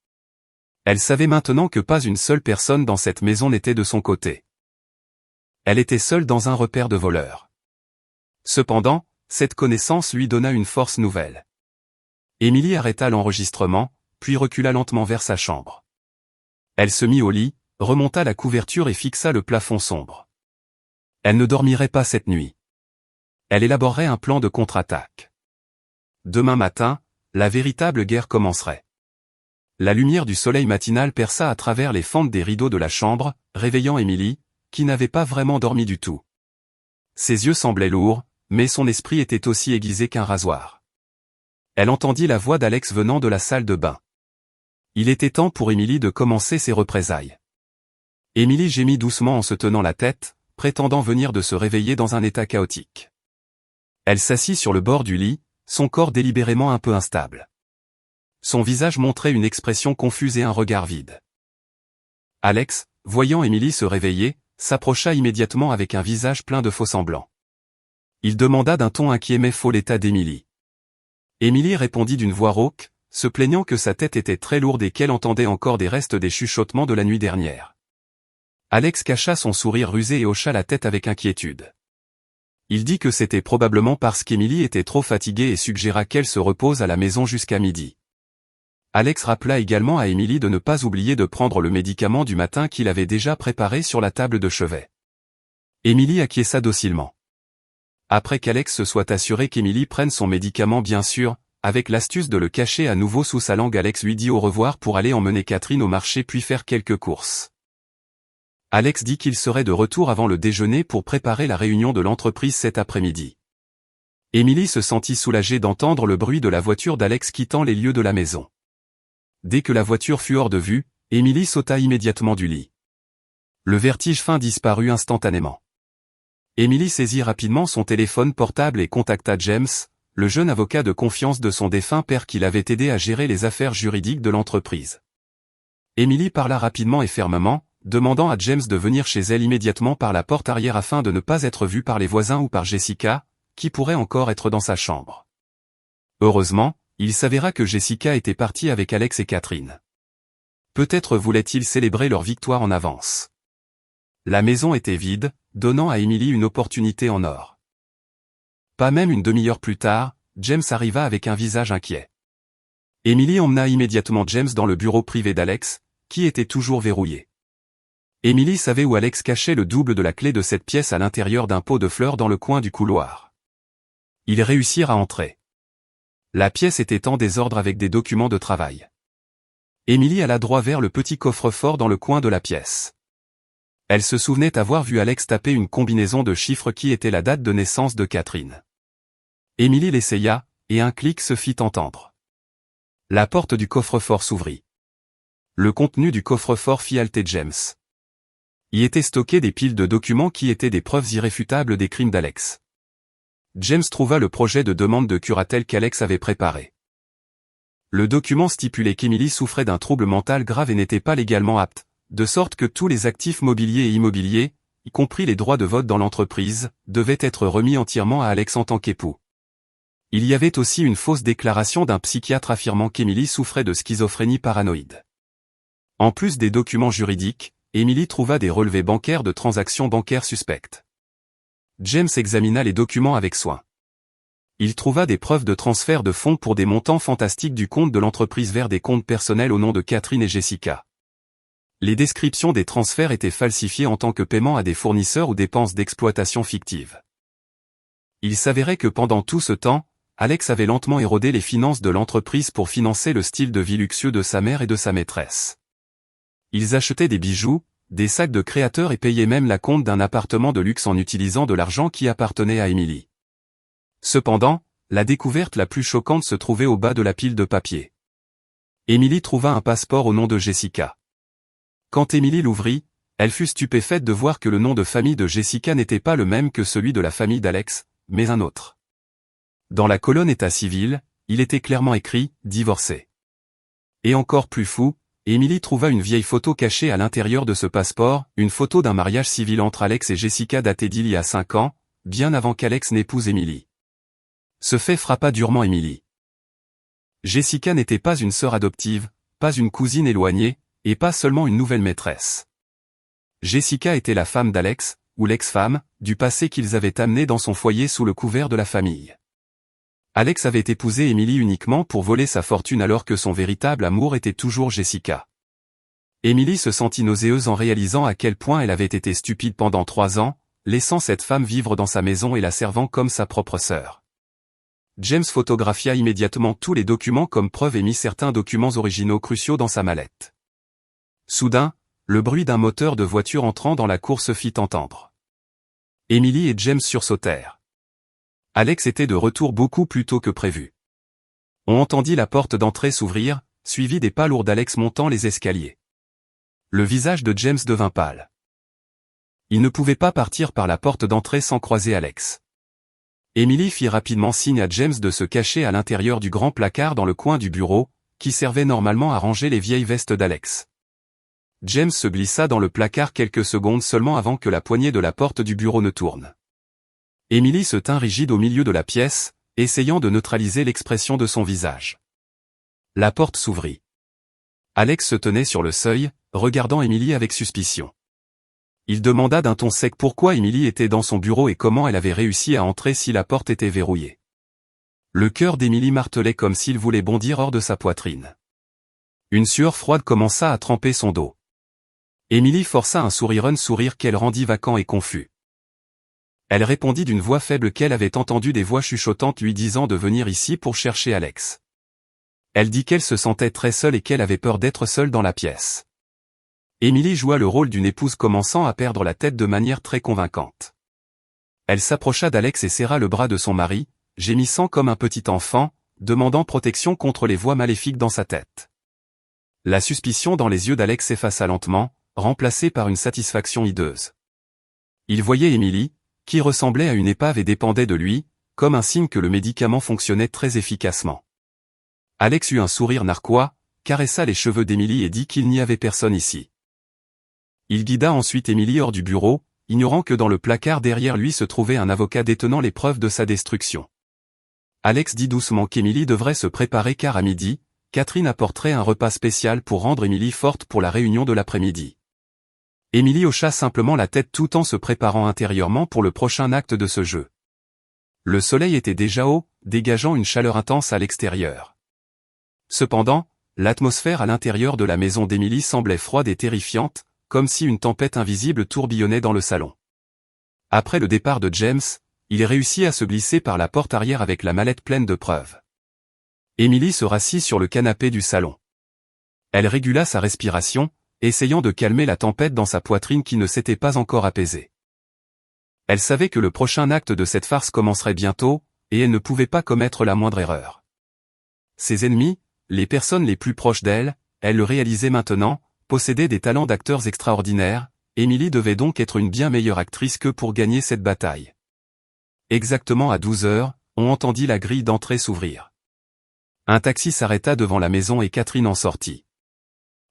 Speaker 1: Elle savait maintenant que pas une seule personne dans cette maison n'était de son côté. Elle était seule dans un repère de voleurs. Cependant, cette connaissance lui donna une force nouvelle. Émilie arrêta l'enregistrement, puis recula lentement vers sa chambre. Elle se mit au lit, remonta la couverture et fixa le plafond sombre. Elle ne dormirait pas cette nuit. Elle élaborerait un plan de contre-attaque. Demain matin, la véritable guerre commencerait. La lumière du soleil matinal perça à travers les fentes des rideaux de la chambre, réveillant Émilie, qui n'avait pas vraiment dormi du tout. Ses yeux semblaient lourds, mais son esprit était aussi aiguisé qu'un rasoir. Elle entendit la voix d'Alex venant de la salle de bain. Il était temps pour Émilie de commencer ses représailles. Émilie gémit doucement en se tenant la tête, prétendant venir de se réveiller dans un état chaotique. Elle s'assit sur le bord du lit, son corps délibérément un peu instable. Son visage montrait une expression confuse et un regard vide. Alex, voyant Émilie se réveiller, s'approcha immédiatement avec un visage plein de faux-semblants. Il demanda d'un ton inquiet mais faux l'état d'Émilie. Émilie répondit d'une voix rauque, se plaignant que sa tête était très lourde et qu'elle entendait encore des restes des chuchotements de la nuit dernière. Alex cacha son sourire rusé et hocha la tête avec inquiétude. Il dit que c'était probablement parce qu'Émilie était trop fatiguée et suggéra qu'elle se repose à la maison jusqu'à midi. Alex rappela également à Émilie de ne pas oublier de prendre le médicament du matin qu'il avait déjà préparé sur la table de chevet. Émilie acquiesça docilement. Après qu'Alex se soit assuré qu'Émilie prenne son médicament bien sûr, avec l'astuce de le cacher à nouveau sous sa langue, Alex lui dit au revoir pour aller emmener Catherine au marché puis faire quelques courses. Alex dit qu'il serait de retour avant le déjeuner pour préparer la réunion de l'entreprise cet après-midi. Émilie se sentit soulagée d'entendre le bruit de la voiture d'Alex quittant les lieux de la maison. Dès que la voiture fut hors de vue, Émilie sauta immédiatement du lit. Le vertige fin disparut instantanément. Émilie saisit rapidement son téléphone portable et contacta James, le jeune avocat de confiance de son défunt père qui l'avait aidé à gérer les affaires juridiques de l'entreprise. Émilie parla rapidement et fermement, demandant à James de venir chez elle immédiatement par la porte arrière afin de ne pas être vue par les voisins ou par Jessica, qui pourrait encore être dans sa chambre. Heureusement, il s'avéra que Jessica était partie avec Alex et Catherine. Peut-être voulaient-ils célébrer leur victoire en avance. La maison était vide, donnant à Émilie une opportunité en or. Pas même une demi-heure plus tard, James arriva avec un visage inquiet. Émilie emmena immédiatement James dans le bureau privé d'Alex, qui était toujours verrouillé. Émilie savait où Alex cachait le double de la clé de cette pièce à l'intérieur d'un pot de fleurs dans le coin du couloir. Ils réussirent à entrer. La pièce était en désordre avec des documents de travail. Émilie alla droit vers le petit coffre-fort dans le coin de la pièce. Elle se souvenait avoir vu Alex taper une combinaison de chiffres qui était la date de naissance de Catherine. Émilie l'essaya, et un clic se fit entendre. La porte du coffre-fort s'ouvrit. Le contenu du coffre-fort fit halter James. Y étaient stockés des piles de documents qui étaient des preuves irréfutables des crimes d'Alex. James trouva le projet de demande de curatelle qu'Alex avait préparé. Le document stipulait qu'Émilie souffrait d'un trouble mental grave et n'était pas légalement apte, de sorte que tous les actifs mobiliers et immobiliers, y compris les droits de vote dans l'entreprise, devaient être remis entièrement à Alex en tant qu'époux. Il y avait aussi une fausse déclaration d'un psychiatre affirmant qu'Émilie souffrait de schizophrénie paranoïde. En plus des documents juridiques, Émilie trouva des relevés bancaires de transactions bancaires suspectes. James examina les documents avec soin. Il trouva des preuves de transfert de fonds pour des montants fantastiques du compte de l'entreprise vers des comptes personnels au nom de Catherine et Jessica. Les descriptions des transferts étaient falsifiées en tant que paiement à des fournisseurs ou dépenses d'exploitation fictives. Il s'avérait que pendant tout ce temps, Alex avait lentement érodé les finances de l'entreprise pour financer le style de vie luxueux de sa mère et de sa maîtresse. Ils achetaient des bijoux, des sacs de créateurs et payaient même la compte d'un appartement de luxe en utilisant de l'argent qui appartenait à Émilie. Cependant, la découverte la plus choquante se trouvait au bas de la pile de papier. Émilie trouva un passeport au nom de Jessica. Quand Émilie l'ouvrit, elle fut stupéfaite de voir que le nom de famille de Jessica n'était pas le même que celui de la famille d'Alex, mais un autre. Dans la colonne état civil, il était clairement écrit « divorcé ». Et encore plus fou, Émilie trouva une vieille photo cachée à l'intérieur de ce passeport, une photo d'un mariage civil entre Alex et Jessica datée d'il y a 5 ans, bien avant qu'Alex n'épouse Émilie. Ce fait frappa durement Émilie. Jessica n'était pas une sœur adoptive, pas une cousine éloignée, et pas seulement une nouvelle maîtresse. Jessica était la femme d'Alex, ou l'ex-femme, du passé qu'ils avaient amené dans son foyer sous le couvert de la famille. Alex avait épousé Emily uniquement pour voler sa fortune alors que son véritable amour était toujours Jessica. Emily se sentit nauséeuse en réalisant à quel point elle avait été stupide pendant 3 ans, laissant cette femme vivre dans sa maison et la servant comme sa propre sœur. James photographia immédiatement tous les documents comme preuve et mit certains documents originaux cruciaux dans sa mallette. Soudain, le bruit d'un moteur de voiture entrant dans la cour se fit entendre. Emily et James sursautèrent. Alex était de retour beaucoup plus tôt que prévu. On entendit la porte d'entrée s'ouvrir, suivie des pas lourds d'Alex montant les escaliers. Le visage de James devint pâle. Il ne pouvait pas partir par la porte d'entrée sans croiser Alex. Emily fit rapidement signe à James de se cacher à l'intérieur du grand placard dans le coin du bureau, qui servait normalement à ranger les vieilles vestes d'Alex. James se glissa dans le placard quelques secondes seulement avant que la poignée de la porte du bureau ne tourne. Emily se tint rigide au milieu de la pièce, essayant de neutraliser l'expression de son visage. La porte s'ouvrit. Alex se tenait sur le seuil, regardant Emily avec suspicion. Il demanda d'un ton sec pourquoi Emily était dans son bureau et comment elle avait réussi à entrer si la porte était verrouillée. Le cœur d'Emily martelait comme s'il voulait bondir hors de sa poitrine. Une sueur froide commença à tremper son dos. Emily força un sourire qu'elle rendit vacant et confus. Elle répondit d'une voix faible qu'elle avait entendu des voix chuchotantes lui disant de venir ici pour chercher Alex. Elle dit qu'elle se sentait très seule et qu'elle avait peur d'être seule dans la pièce. Emily joua le rôle d'une épouse commençant à perdre la tête de manière très convaincante. Elle s'approcha d'Alex et serra le bras de son mari, gémissant comme un petit enfant, demandant protection contre les voix maléfiques dans sa tête. La suspicion dans les yeux d'Alex s'effaça lentement, remplacée par une satisfaction hideuse. Il voyait Emily, qui ressemblait à une épave et dépendait de lui, comme un signe que le médicament fonctionnait très efficacement. Alex eut un sourire narquois, caressa les cheveux d'Emily et dit qu'il n'y avait personne ici. Il guida ensuite Emily hors du bureau, ignorant que dans le placard derrière lui se trouvait un avocat détenant les preuves de sa destruction. Alex dit doucement qu'Emily devrait se préparer car à midi, Catherine apporterait un repas spécial pour rendre Emily forte pour la réunion de l'après-midi. Emily hocha simplement la tête tout en se préparant intérieurement pour le prochain acte de ce jeu. Le soleil était déjà haut, dégageant une chaleur intense à l'extérieur. Cependant, l'atmosphère à l'intérieur de la maison d'Emily semblait froide et terrifiante, comme si une tempête invisible tourbillonnait dans le salon. Après le départ de James, il réussit à se glisser par la porte arrière avec la mallette pleine de preuves. Emily se rassit sur le canapé du salon. Elle régula sa respiration, essayant de calmer la tempête dans sa poitrine qui ne s'était pas encore apaisée. Elle savait que le prochain acte de cette farce commencerait bientôt, et elle ne pouvait pas commettre la moindre erreur. Ses ennemis, les personnes les plus proches d'elle, elle le réalisait maintenant, possédaient des talents d'acteurs extraordinaires, Emily devait donc être une bien meilleure actrice que pour gagner cette bataille. Exactement à 12 heures, on entendit la grille d'entrée s'ouvrir. Un taxi s'arrêta devant la maison et Catherine en sortit.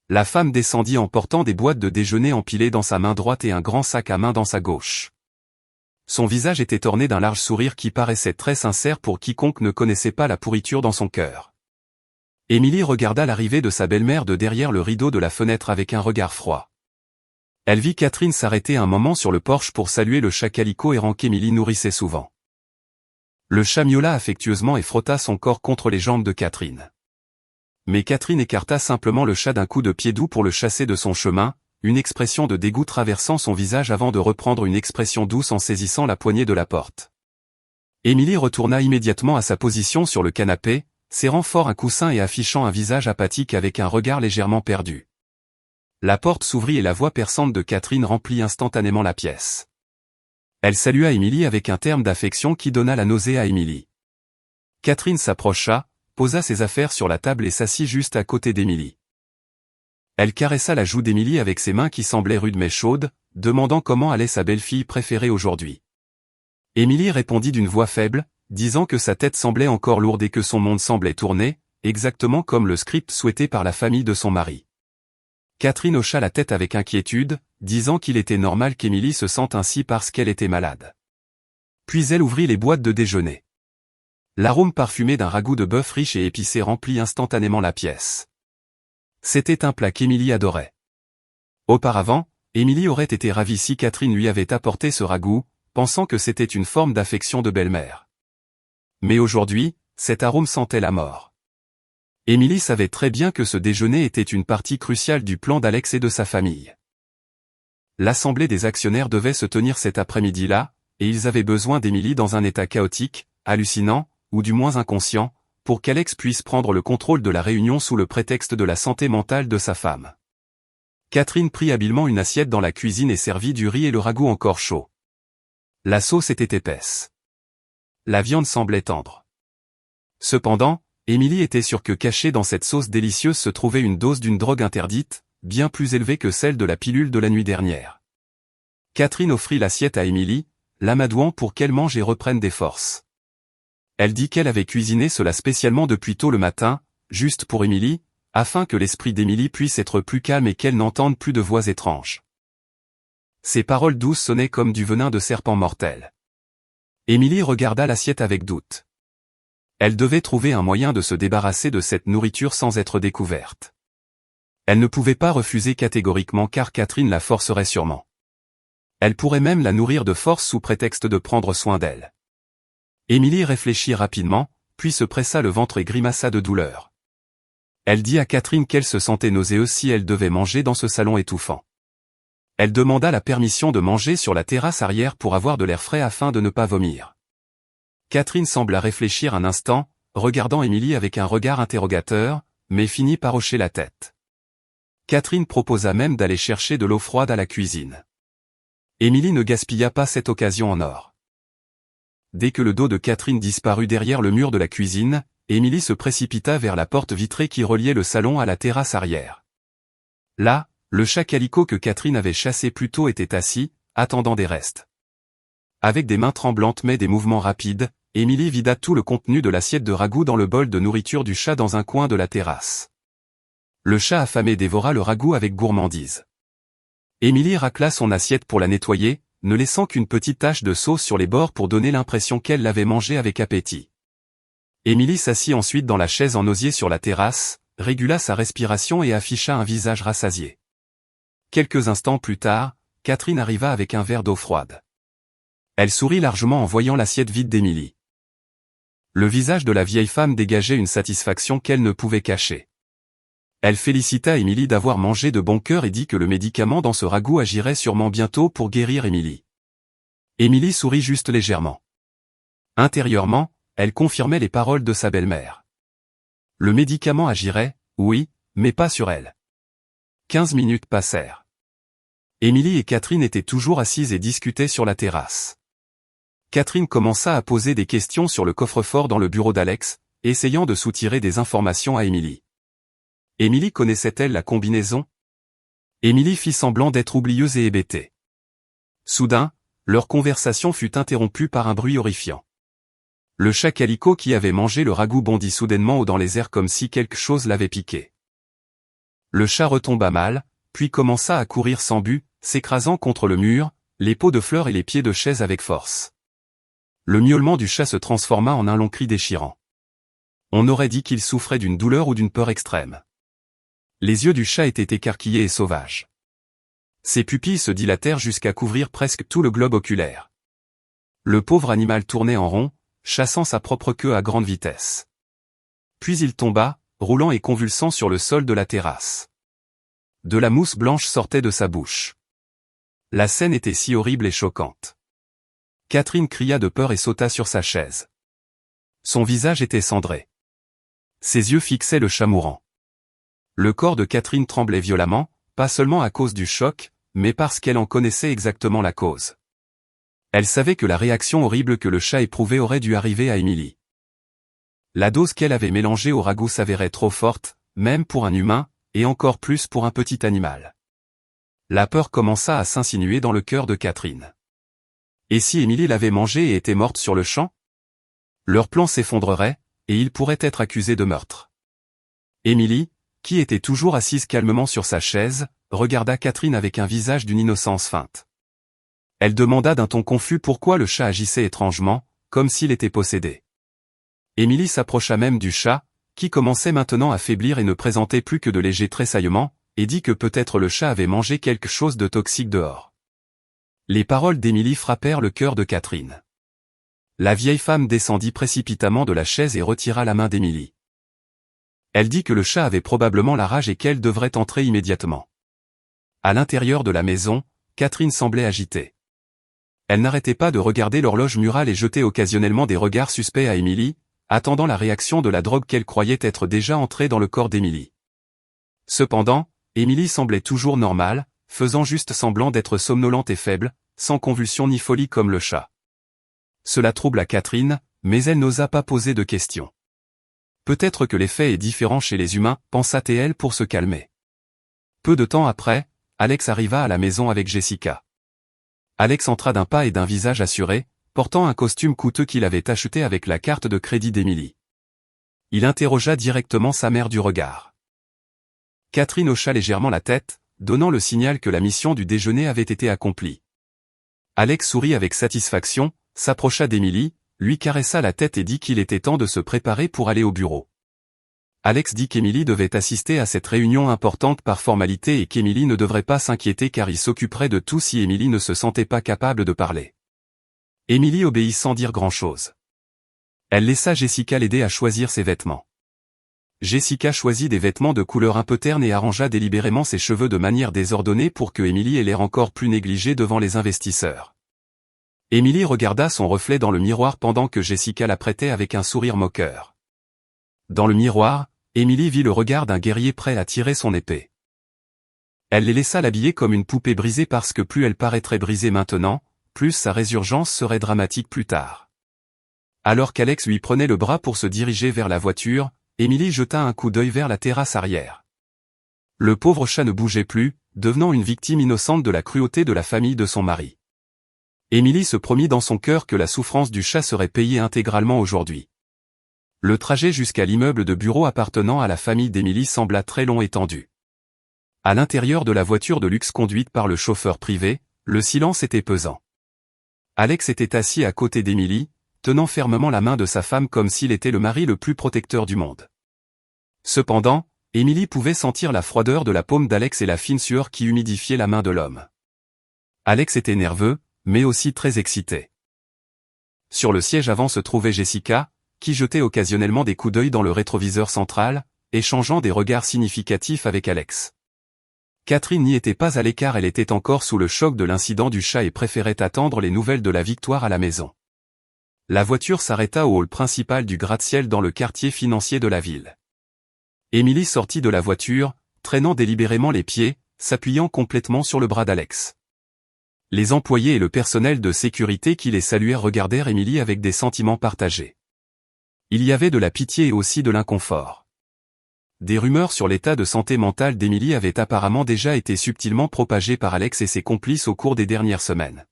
Speaker 1: La femme descendit en portant des boîtes de déjeuner empilées dans sa main droite et un grand sac à main dans sa gauche. Son visage était orné d'un large sourire qui paraissait très sincère pour quiconque ne connaissait pas la pourriture dans son cœur. Emily regarda l'arrivée de sa belle-mère de derrière le rideau de la fenêtre avec un regard froid. Elle vit Catherine s'arrêter un moment sur le porche pour saluer le chat calico errant qu'Emily nourrissait souvent. Le chat miaula affectueusement et frotta son corps contre les jambes de Catherine. Mais Catherine écarta simplement le chat d'un coup de pied doux pour le chasser de son chemin, une expression de dégoût traversant son visage avant de reprendre une expression douce en saisissant la poignée de la porte. Emily retourna immédiatement à sa position sur le canapé, serrant fort un coussin et affichant un visage apathique avec un regard légèrement perdu. La porte s'ouvrit et la voix perçante de Catherine remplit instantanément la pièce. Elle salua Emily avec un terme d'affection qui donna la nausée à Emily. Catherine s'approcha, posa ses affaires sur la table et s'assit juste à côté d'Emily. Elle caressa la joue d'Emily avec ses mains qui semblaient rudes mais chaudes, demandant comment allait sa belle-fille préférée aujourd'hui. Emily répondit d'une voix faible, disant que sa tête semblait encore lourde et que son monde semblait tourner, exactement comme le script souhaité par la famille de son mari. Catherine hocha la tête avec inquiétude, disant qu'il était normal qu'Emily se sente ainsi parce qu'elle était malade. Puis elle ouvrit les boîtes de déjeuner. L'arôme parfumé d'un ragoût de bœuf riche et épicé remplit instantanément la pièce. C'était un plat qu'Emily adorait. Auparavant, Émilie aurait été ravie si Catherine lui avait apporté ce ragoût, pensant que c'était une forme d'affection de belle-mère. Mais aujourd'hui, cet arôme sentait la mort. Émilie savait très bien que ce déjeuner était une partie cruciale du plan d'Alex et de sa famille. L'assemblée des actionnaires devait se tenir cet après-midi-là, et ils avaient besoin d'Émilie dans un état chaotique, hallucinant, ou du moins inconscient, pour qu'Alex puisse prendre le contrôle de la réunion sous le prétexte de la santé mentale de sa femme. Catherine prit habilement une assiette dans la cuisine et servit du riz et le ragoût encore chaud. La sauce était épaisse. La viande semblait tendre. Cependant, Émilie était sûre que cachée dans cette sauce délicieuse se trouvait une dose d'une drogue interdite, bien plus élevée que celle de la pilule de la nuit dernière. Catherine offrit l'assiette à Émilie, l'amadouant pour qu'elle mange et reprenne des forces. Elle dit qu'elle avait cuisiné cela spécialement depuis tôt le matin, juste pour Émilie, afin que l'esprit d'Émilie puisse être plus calme et qu'elle n'entende plus de voix étranges. Ces paroles douces sonnaient comme du venin de serpent mortel. Émilie regarda l'assiette avec doute. Elle devait trouver un moyen de se débarrasser de cette nourriture sans être découverte. Elle ne pouvait pas refuser catégoriquement car Catherine la forcerait sûrement. Elle pourrait même la nourrir de force sous prétexte de prendre soin d'elle. Émilie réfléchit rapidement, puis se pressa le ventre et grimaça de douleur. Elle dit à Catherine qu'elle se sentait nauséeuse si elle devait manger dans ce salon étouffant. Elle demanda la permission de manger sur la terrasse arrière pour avoir de l'air frais afin de ne pas vomir. Catherine sembla réfléchir un instant, regardant Émilie avec un regard interrogateur, mais finit par hocher la tête. Catherine proposa même d'aller chercher de l'eau froide à la cuisine. Émilie ne gaspilla pas cette occasion en or. Dès que le dos de Catherine disparut derrière le mur de la cuisine, Émilie se précipita vers la porte vitrée qui reliait le salon à la terrasse arrière. Là, le chat Calico que Catherine avait chassé plus tôt était assis, attendant des restes. Avec des mains tremblantes mais des mouvements rapides, Émilie vida tout le contenu de l'assiette de ragoût dans le bol de nourriture du chat dans un coin de la terrasse. Le chat affamé dévora le ragoût avec gourmandise. Émilie racla son assiette pour la nettoyer, ne laissant qu'une petite tache de sauce sur les bords pour donner l'impression qu'elle l'avait mangé avec appétit. Émilie s'assit ensuite dans la chaise en osier sur la terrasse, régula sa respiration et afficha un visage rassasié. Quelques instants plus tard, Catherine arriva avec un verre d'eau froide. Elle sourit largement en voyant l'assiette vide d'Émilie. Le visage de la vieille femme dégageait une satisfaction qu'elle ne pouvait cacher. Elle félicita Émilie d'avoir mangé de bon cœur et dit que le médicament dans ce ragoût agirait sûrement bientôt pour guérir Émilie. Émilie sourit juste légèrement. Intérieurement, elle confirmait les paroles de sa belle-mère. Le médicament agirait, oui, mais pas sur elle. 15 minutes passèrent. Émilie et Catherine étaient toujours assises et discutaient sur la terrasse. Catherine commença à poser des questions sur le coffre-fort dans le bureau d'Alex, essayant de soutirer des informations à Émilie. Émilie connaissait-elle la combinaison? Émilie fit semblant d'être oublieuse et hébétée. Soudain, leur conversation fut interrompue par un bruit horrifiant. Le chat Calico qui avait mangé le ragoût bondit soudainement haut dans les airs comme si quelque chose l'avait piqué. Le chat retomba mal, puis commença à courir sans but, s'écrasant contre le mur, les pots de fleurs et les pieds de chaise avec force. Le miaulement du chat se transforma en un long cri déchirant. On aurait dit qu'il souffrait d'une douleur ou d'une peur extrême. Les yeux du chat étaient écarquillés et sauvages. Ses pupilles se dilatèrent jusqu'à couvrir presque tout le globe oculaire. Le pauvre animal tournait en rond, chassant sa propre queue à grande vitesse. Puis il tomba, roulant et convulsant sur le sol de la terrasse. De la mousse blanche sortait de sa bouche. La scène était si horrible et choquante. Catherine cria de peur et sauta sur sa chaise. Son visage était cendré. Ses yeux fixaient le chat mourant. Le corps de Catherine tremblait violemment, pas seulement à cause du choc, mais parce qu'elle en connaissait exactement la cause. Elle savait que la réaction horrible que le chat éprouvait aurait dû arriver à Émilie. La dose qu'elle avait mélangée au ragoût s'avérait trop forte, même pour un humain, et encore plus pour un petit animal. La peur commença à s'insinuer dans le cœur de Catherine. Et si Émilie l'avait mangée et était morte sur le champ? Leur plan s'effondrerait, et il pourrait être accusé de meurtre. Émilie, qui était toujours assise calmement sur sa chaise, regarda Catherine avec un visage d'une innocence feinte. Elle demanda d'un ton confus pourquoi le chat agissait étrangement, comme s'il était possédé. Émilie s'approcha même du chat, qui commençait maintenant à faiblir et ne présentait plus que de légers tressaillements, et dit que peut-être le chat avait mangé quelque chose de toxique dehors. Les paroles d'Émilie frappèrent le cœur de Catherine. La vieille femme descendit précipitamment de la chaise et retira la main d'Émilie. Elle dit que le chat avait probablement la rage et qu'elle devrait entrer immédiatement. À l'intérieur de la maison, Catherine semblait agitée. Elle n'arrêtait pas de regarder l'horloge murale et jeter occasionnellement des regards suspects à Émilie, attendant la réaction de la drogue qu'elle croyait être déjà entrée dans le corps d'Émilie. Cependant, Émilie semblait toujours normale, faisant juste semblant d'être somnolente et faible, sans convulsion ni folie comme le chat. Cela troubla Catherine, mais elle n'osa pas poser de questions. Peut-être que l'effet est différent chez les humains, pensa-t-elle pour se calmer. Peu de temps après, Alex arriva à la maison avec Jessica. Alex entra d'un pas et d'un visage assuré, portant un costume coûteux qu'il avait acheté avec la carte de crédit d'Émilie. Il interrogea directement sa mère du regard. Catherine hocha légèrement la tête, donnant le signal que la mission du déjeuner avait été accomplie. Alex sourit avec satisfaction, s'approcha d'Émilie, lui caressa la tête et dit qu'il était temps de se préparer pour aller au bureau. Alex dit qu'Émilie devait assister à cette réunion importante par formalité et qu'Émilie ne devrait pas s'inquiéter car il s'occuperait de tout si Émilie ne se sentait pas capable de parler. Émilie obéit sans dire grand-chose. Elle laissa Jessica l'aider à choisir ses vêtements. Jessica choisit des vêtements de couleur un peu terne et arrangea délibérément ses cheveux de manière désordonnée pour que Émilie ait l'air encore plus négligée devant les investisseurs. Émilie regarda son reflet dans le miroir pendant que Jessica l'apprêtait avec un sourire moqueur. Dans le miroir, Émilie vit le regard d'un guerrier prêt à tirer son épée. Elle les laissa l'habiller comme une poupée brisée parce que plus elle paraîtrait brisée maintenant, plus sa résurgence serait dramatique plus tard. Alors qu'Alex lui prenait le bras pour se diriger vers la voiture, Émilie jeta un coup d'œil vers la terrasse arrière. Le pauvre chat ne bougeait plus, devenant une victime innocente de la cruauté de la famille de son mari. Émilie se promit dans son cœur que la souffrance du chat serait payée intégralement aujourd'hui. Le trajet jusqu'à l'immeuble de bureau appartenant à la famille d'Émilie sembla très long et tendu. À l'intérieur de la voiture de luxe conduite par le chauffeur privé, le silence était pesant. Alex était assis à côté d'Émilie, tenant fermement la main de sa femme comme s'il était le mari le plus protecteur du monde. Cependant, Émilie pouvait sentir la froideur de la paume d'Alex et la fine sueur qui humidifiait la main de l'homme. Alex était nerveux, mais aussi très excité. Sur le siège avant se trouvait Jessica, qui jetait occasionnellement des coups d'œil dans le rétroviseur central, échangeant des regards significatifs avec Alex. Catherine n'y était pas à l'écart, elle était encore sous le choc de l'incident du chat et préférait attendre les nouvelles de la victoire à la maison. La voiture s'arrêta au hall principal du gratte-ciel dans le quartier financier de la ville. Émilie sortit de la voiture, traînant délibérément les pieds, s'appuyant complètement sur le bras d'Alex. Les employés et le personnel de sécurité qui les saluèrent regardèrent Émilie avec des sentiments partagés. Il y avait de la pitié et aussi de l'inconfort. Des rumeurs sur l'état de santé mentale d'Émilie avaient apparemment déjà été subtilement propagées par Alex et ses complices au cours des dernières semaines.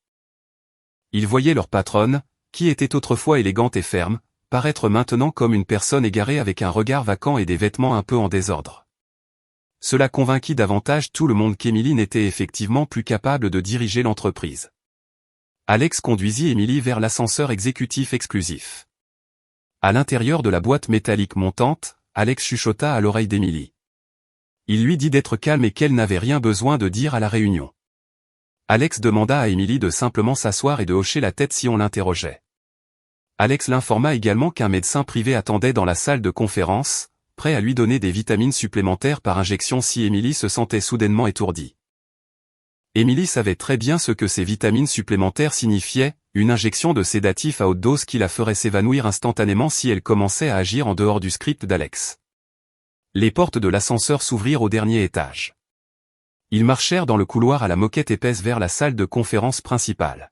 Speaker 1: Ils voyaient leur patronne, qui était autrefois élégante et ferme, paraître maintenant comme une personne égarée avec un regard vacant et des vêtements un peu en désordre. Cela convainquit davantage tout le monde qu'Émilie n'était effectivement plus capable de diriger l'entreprise. Alex conduisit Émilie vers l'ascenseur exécutif exclusif. À l'intérieur de la boîte métallique montante, Alex chuchota à l'oreille d'Émilie. Il lui dit d'être calme et qu'elle n'avait rien besoin de dire à la réunion. Alex demanda à Émilie de simplement s'asseoir et de hocher la tête si on l'interrogeait. Alex l'informa également qu'un médecin privé attendait dans la salle de conférence, prêt à lui donner des vitamines supplémentaires par injection si Émilie se sentait soudainement étourdie. Émilie savait très bien ce que ces vitamines supplémentaires signifiaient, une injection de sédatif à haute dose qui la ferait s'évanouir instantanément si elle commençait à agir en dehors du script d'Alex. Les portes de l'ascenseur s'ouvrirent au dernier étage. Ils marchèrent dans le couloir à la moquette épaisse vers la salle de conférence principale.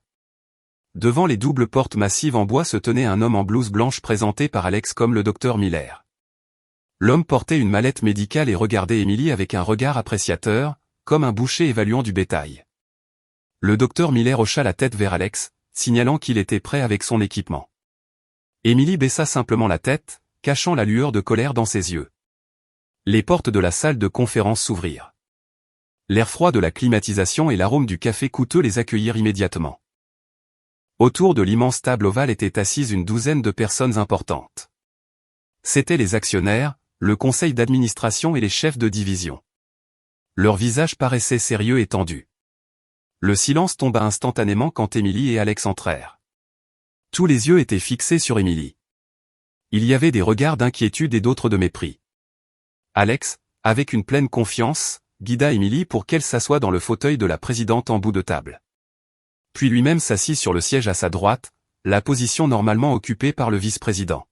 Speaker 1: Devant les doubles portes massives en bois se tenait un homme en blouse blanche présenté par Alex comme le docteur Miller. L'homme portait une mallette médicale et regardait Émilie avec un regard appréciateur, comme un boucher évaluant du bétail. Le docteur Miller hocha la tête vers Alex, signalant qu'il était prêt avec son équipement. Émilie baissa simplement la tête, cachant la lueur de colère dans ses yeux. Les portes de la salle de conférence s'ouvrirent. L'air froid de la climatisation et l'arôme du café coûteux les accueillirent immédiatement. Autour de l'immense table ovale étaient assises une douzaine de personnes importantes. C'étaient les actionnaires, le conseil d'administration et les chefs de division. Leurs visages paraissaient sérieux et tendus. Le silence tomba instantanément quand Émilie et Alex entrèrent. Tous les yeux étaient fixés sur Émilie. Il y avait des regards d'inquiétude et d'autres de mépris. Alex, avec une pleine confiance, guida Émilie pour qu'elle s'assoie dans le fauteuil de la présidente en bout de table. Puis lui-même s'assit sur le siège à sa droite, la position normalement occupée par le vice-président.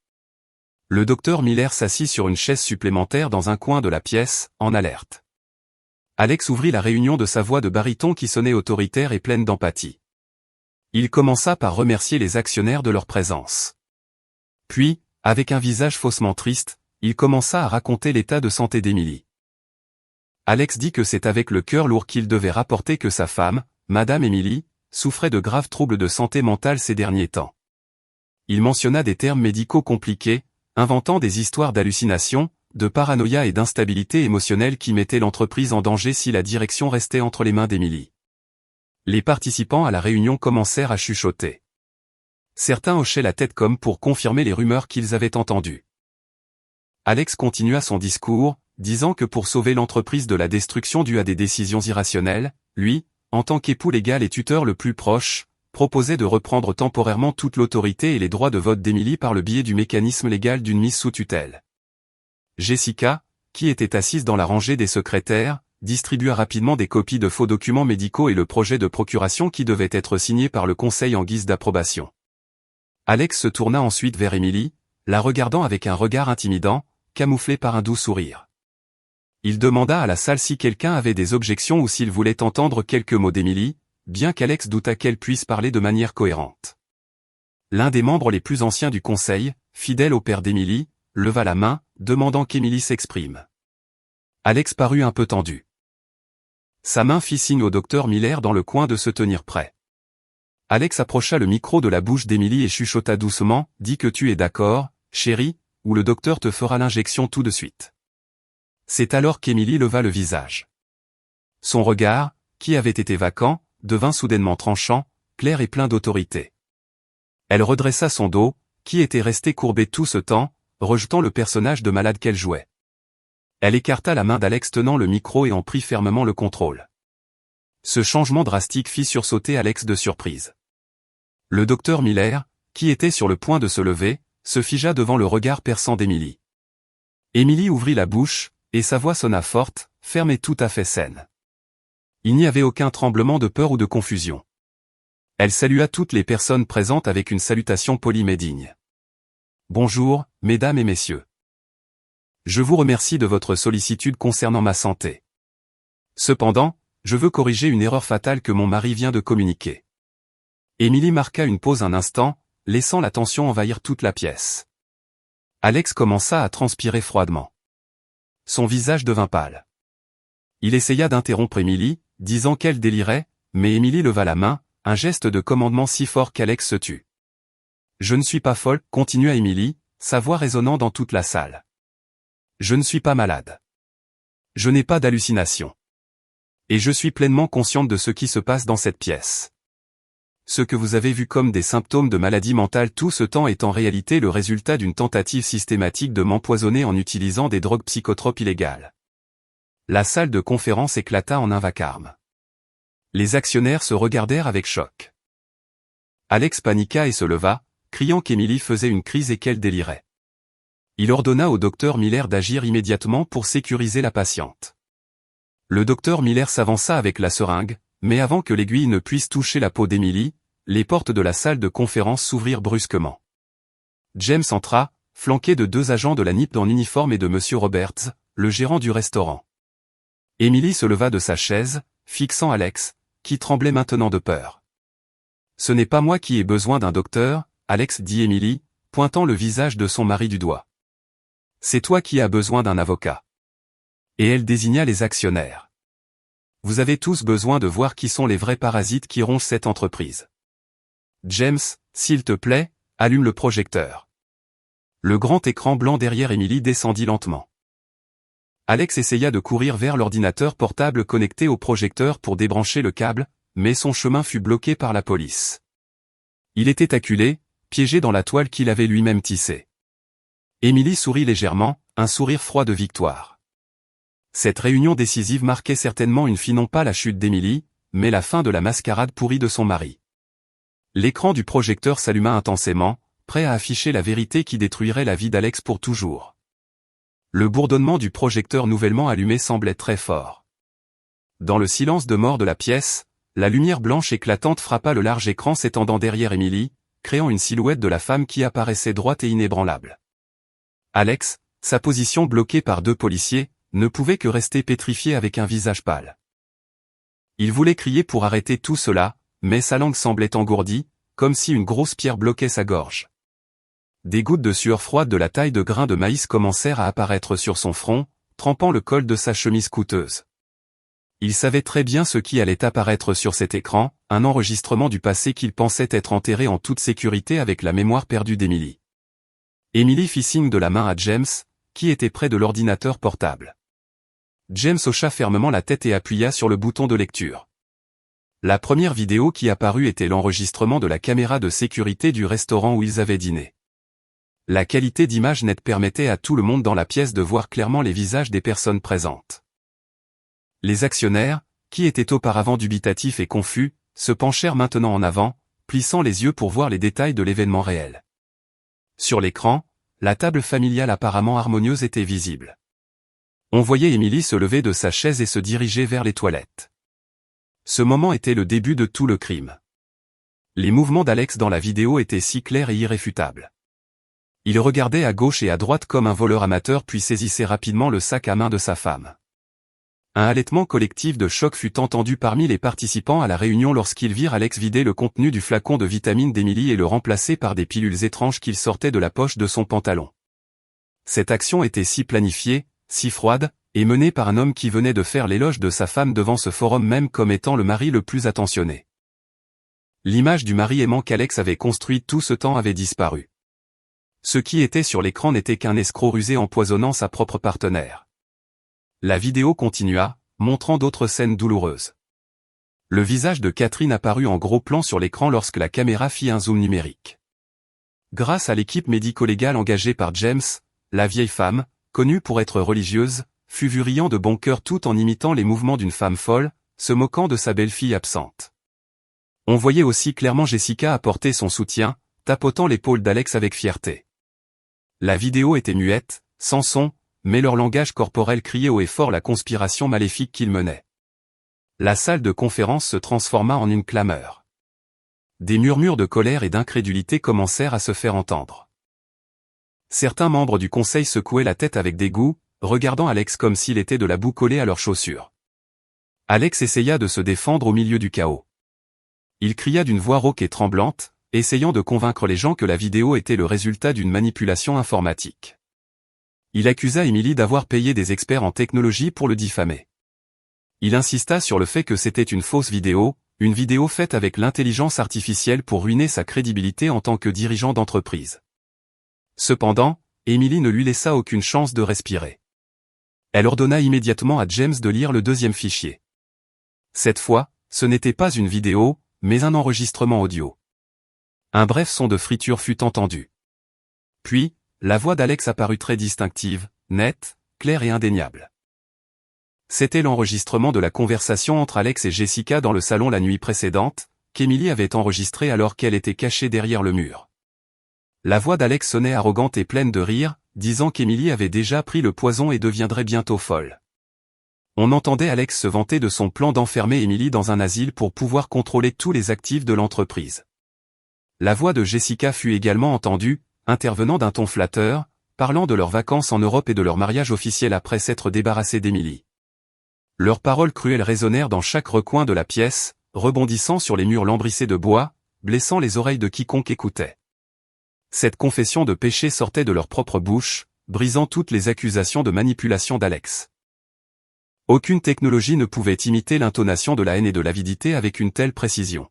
Speaker 1: Le docteur Miller s'assit sur une chaise supplémentaire dans un coin de la pièce, en alerte. Alex ouvrit la réunion de sa voix de baryton qui sonnait autoritaire et pleine d'empathie. Il commença par remercier les actionnaires de leur présence. Puis, avec un visage faussement triste, il commença à raconter l'état de santé d'Émilie. Alex dit que c'est avec le cœur lourd qu'il devait rapporter que sa femme, Madame Émilie, souffrait de graves troubles de santé mentale ces derniers temps. Il mentionna des termes médicaux compliqués, inventant des histoires d'hallucinations, de paranoïa et d'instabilité émotionnelle qui mettaient l'entreprise en danger si la direction restait entre les mains d'Émilie. Les participants à la réunion commencèrent à chuchoter. Certains hochaient la tête comme pour confirmer les rumeurs qu'ils avaient entendues. Alex continua son discours, disant que pour sauver l'entreprise de la destruction due à des décisions irrationnelles, lui, en tant qu'époux légal et tuteur le plus proche, proposait de reprendre temporairement toute l'autorité et les droits de vote d'Émilie par le biais du mécanisme légal d'une mise sous tutelle. Jessica, qui était assise dans la rangée des secrétaires, distribua rapidement des copies de faux documents médicaux et le projet de procuration qui devait être signé par le conseil en guise d'approbation. Alex se tourna ensuite vers Émilie, la regardant avec un regard intimidant, camouflé par un doux sourire. Il demanda à la salle si quelqu'un avait des objections ou s'il voulait entendre quelques mots d'Émilie, bien qu'Alex doutât qu'elle puisse parler de manière cohérente. L'un des membres les plus anciens du conseil, fidèle au père d'Émilie, leva la main, demandant qu'Émilie s'exprime. Alex parut un peu tendu. Sa main fit signe au docteur Miller dans le coin de se tenir prêt. Alex approcha le micro de la bouche d'Émilie et chuchota doucement, « Dis que tu es d'accord, chérie, ou le docteur te fera l'injection tout de suite. » C'est alors qu'Émilie leva le visage. Son regard, qui avait été vacant, devint soudainement tranchant, clair et plein d'autorité. Elle redressa son dos, qui était resté courbé tout ce temps, rejetant le personnage de malade qu'elle jouait. Elle écarta la main d'Alex tenant le micro et en prit fermement le contrôle. Ce changement drastique fit sursauter Alex de surprise. Le docteur Miller, qui était sur le point de se lever, se figea devant le regard perçant d'Émilie. Émilie ouvrit la bouche, et sa voix sonna forte, ferme et tout à fait saine. Il n'y avait aucun tremblement de peur ou de confusion. Elle salua toutes les personnes présentes avec une salutation polie mais digne. « Bonjour, mesdames et messieurs. Je vous remercie de votre sollicitude concernant ma santé. Cependant, je veux corriger une erreur fatale que mon mari vient de communiquer. » Émilie marqua une pause un instant, laissant la tension envahir toute la pièce. Alex commença à transpirer froidement. Son visage devint pâle. Il essaya d'interrompre Émilie, disant qu'elle délirait, mais Émilie leva la main, un geste de commandement si fort qu'Alex se tut. « Je ne suis pas folle, » continua Émilie, sa voix résonnant dans toute la salle. « Je ne suis pas malade. Je n'ai pas d'hallucination. Et je suis pleinement consciente de ce qui se passe dans cette pièce. Ce que vous avez vu comme des symptômes de maladie mentale tout ce temps est en réalité le résultat d'une tentative systématique de m'empoisonner en utilisant des drogues psychotropes illégales. » La salle de conférence éclata en un vacarme. Les actionnaires se regardèrent avec choc. Alex paniqua et se leva, criant qu'Émilie faisait une crise et qu'elle délirait. Il ordonna au docteur Miller d'agir immédiatement pour sécuriser la patiente. Le docteur Miller s'avança avec la seringue, mais avant que l'aiguille ne puisse toucher la peau d'Émilie, les portes de la salle de conférence s'ouvrirent brusquement. James entra, flanqué de 2 agents de la NIP en uniforme et de M. Roberts, le gérant du restaurant. Émilie se leva de sa chaise, fixant Alex, qui tremblait maintenant de peur. « Ce n'est pas moi qui ai besoin d'un docteur, Alex, dit Émilie, pointant le visage de son mari du doigt. C'est toi qui as besoin d'un avocat. » Et elle désigna les actionnaires. « Vous avez tous besoin de voir qui sont les vrais parasites qui rongent cette entreprise. James, s'il te plaît, allume le projecteur. » Le grand écran blanc derrière Émilie descendit lentement. Alex essaya de courir vers l'ordinateur portable connecté au projecteur pour débrancher le câble, mais son chemin fut bloqué par la police. Il était acculé, piégé dans la toile qu'il avait lui-même tissée. Émilie sourit légèrement, un sourire froid de victoire. Cette réunion décisive marquait certainement une fin, non pas la chute d'Emily, mais la fin de la mascarade pourrie de son mari. L'écran du projecteur s'alluma intensément, prêt à afficher la vérité qui détruirait la vie d'Alex pour toujours. Le bourdonnement du projecteur nouvellement allumé semblait très fort. Dans le silence de mort de la pièce, la lumière blanche éclatante frappa le large écran s'étendant derrière Emily, créant une silhouette de la femme qui apparaissait droite et inébranlable. Alex, sa position bloquée par 2 policiers, ne pouvait que rester pétrifié avec un visage pâle. Il voulait crier pour arrêter tout cela, mais sa langue semblait engourdie, comme si une grosse pierre bloquait sa gorge. Des gouttes de sueur froide de la taille de grains de maïs commencèrent à apparaître sur son front, trempant le col de sa chemise coûteuse. Il savait très bien ce qui allait apparaître sur cet écran, un enregistrement du passé qu'il pensait être enterré en toute sécurité avec la mémoire perdue d'Emily. Emily fit signe de la main à James, qui était près de l'ordinateur portable. James hocha fermement la tête et appuya sur le bouton de lecture. La première vidéo qui apparut était l'enregistrement de la caméra de sécurité du restaurant où ils avaient dîné. La qualité d'image nette permettait à tout le monde dans la pièce de voir clairement les visages des personnes présentes. Les actionnaires, qui étaient auparavant dubitatifs et confus, se penchèrent maintenant en avant, plissant les yeux pour voir les détails de l'événement réel. Sur l'écran, la table familiale apparemment harmonieuse était visible. On voyait Emily se lever de sa chaise et se diriger vers les toilettes. Ce moment était le début de tout le crime. Les mouvements d'Alex dans la vidéo étaient si clairs et irréfutables. Il regardait à gauche et à droite comme un voleur amateur puis saisissait rapidement le sac à main de sa femme. Un halètement collectif de choc fut entendu parmi les participants à la réunion lorsqu'ils virent Alex vider le contenu du flacon de vitamine d'Emily et le remplacer par des pilules étranges qu'il sortait de la poche de son pantalon. Cette action était si planifiée, si froide, et menée par un homme qui venait de faire l'éloge de sa femme devant ce forum même comme étant le mari le plus attentionné. L'image du mari aimant qu'Alex avait construite tout ce temps avait disparu. Ce qui était sur l'écran n'était qu'un escroc rusé empoisonnant sa propre partenaire. La vidéo continua, montrant d'autres scènes douloureuses. Le visage de Catherine apparut en gros plan sur l'écran lorsque la caméra fit un zoom numérique. Grâce à l'équipe médico-légale engagée par James, la vieille femme, connue pour être religieuse, fut vue riant de bon cœur tout en imitant les mouvements d'une femme folle, se moquant de sa belle-fille absente. On voyait aussi clairement Jessica apporter son soutien, tapotant l'épaule d'Alex avec fierté. La vidéo était muette, sans son, mais leur langage corporel criait haut et fort la conspiration maléfique qu'ils menaient. La salle de conférence se transforma en une clameur. Des murmures de colère et d'incrédulité commencèrent à se faire entendre. Certains membres du conseil secouaient la tête avec dégoût, regardant Alex comme s'il était de la boue collée à leurs chaussures. Alex essaya de se défendre au milieu du chaos. Il cria d'une voix rauque et tremblante, essayant de convaincre les gens que la vidéo était le résultat d'une manipulation informatique. Il accusa Emily d'avoir payé des experts en technologie pour le diffamer. Il insista sur le fait que c'était une fausse vidéo, une vidéo faite avec l'intelligence artificielle pour ruiner sa crédibilité en tant que dirigeant d'entreprise. Cependant, Emily ne lui laissa aucune chance de respirer. Elle ordonna immédiatement à James de lire le deuxième fichier. Cette fois, ce n'était pas une vidéo, mais un enregistrement audio. Un bref son de friture fut entendu. Puis, la voix d'Alex apparut très distinctive, nette, claire et indéniable. C'était l'enregistrement de la conversation entre Alex et Jessica dans le salon la nuit précédente, qu'Emily avait enregistrée alors qu'elle était cachée derrière le mur. La voix d'Alex sonnait arrogante et pleine de rire, disant qu'Emily avait déjà pris le poison et deviendrait bientôt folle. On entendait Alex se vanter de son plan d'enfermer Emily dans un asile pour pouvoir contrôler tous les actifs de l'entreprise. La voix de Jessica fut également entendue, intervenant d'un ton flatteur, parlant de leurs vacances en Europe et de leur mariage officiel après s'être débarrassés d'Emily. Leurs paroles cruelles résonnèrent dans chaque recoin de la pièce, rebondissant sur les murs lambrissés de bois, blessant les oreilles de quiconque écoutait. Cette confession de péché sortait de leur propre bouche, brisant toutes les accusations de manipulation d'Alex. Aucune technologie ne pouvait imiter l'intonation de la haine et de l'avidité avec une telle précision.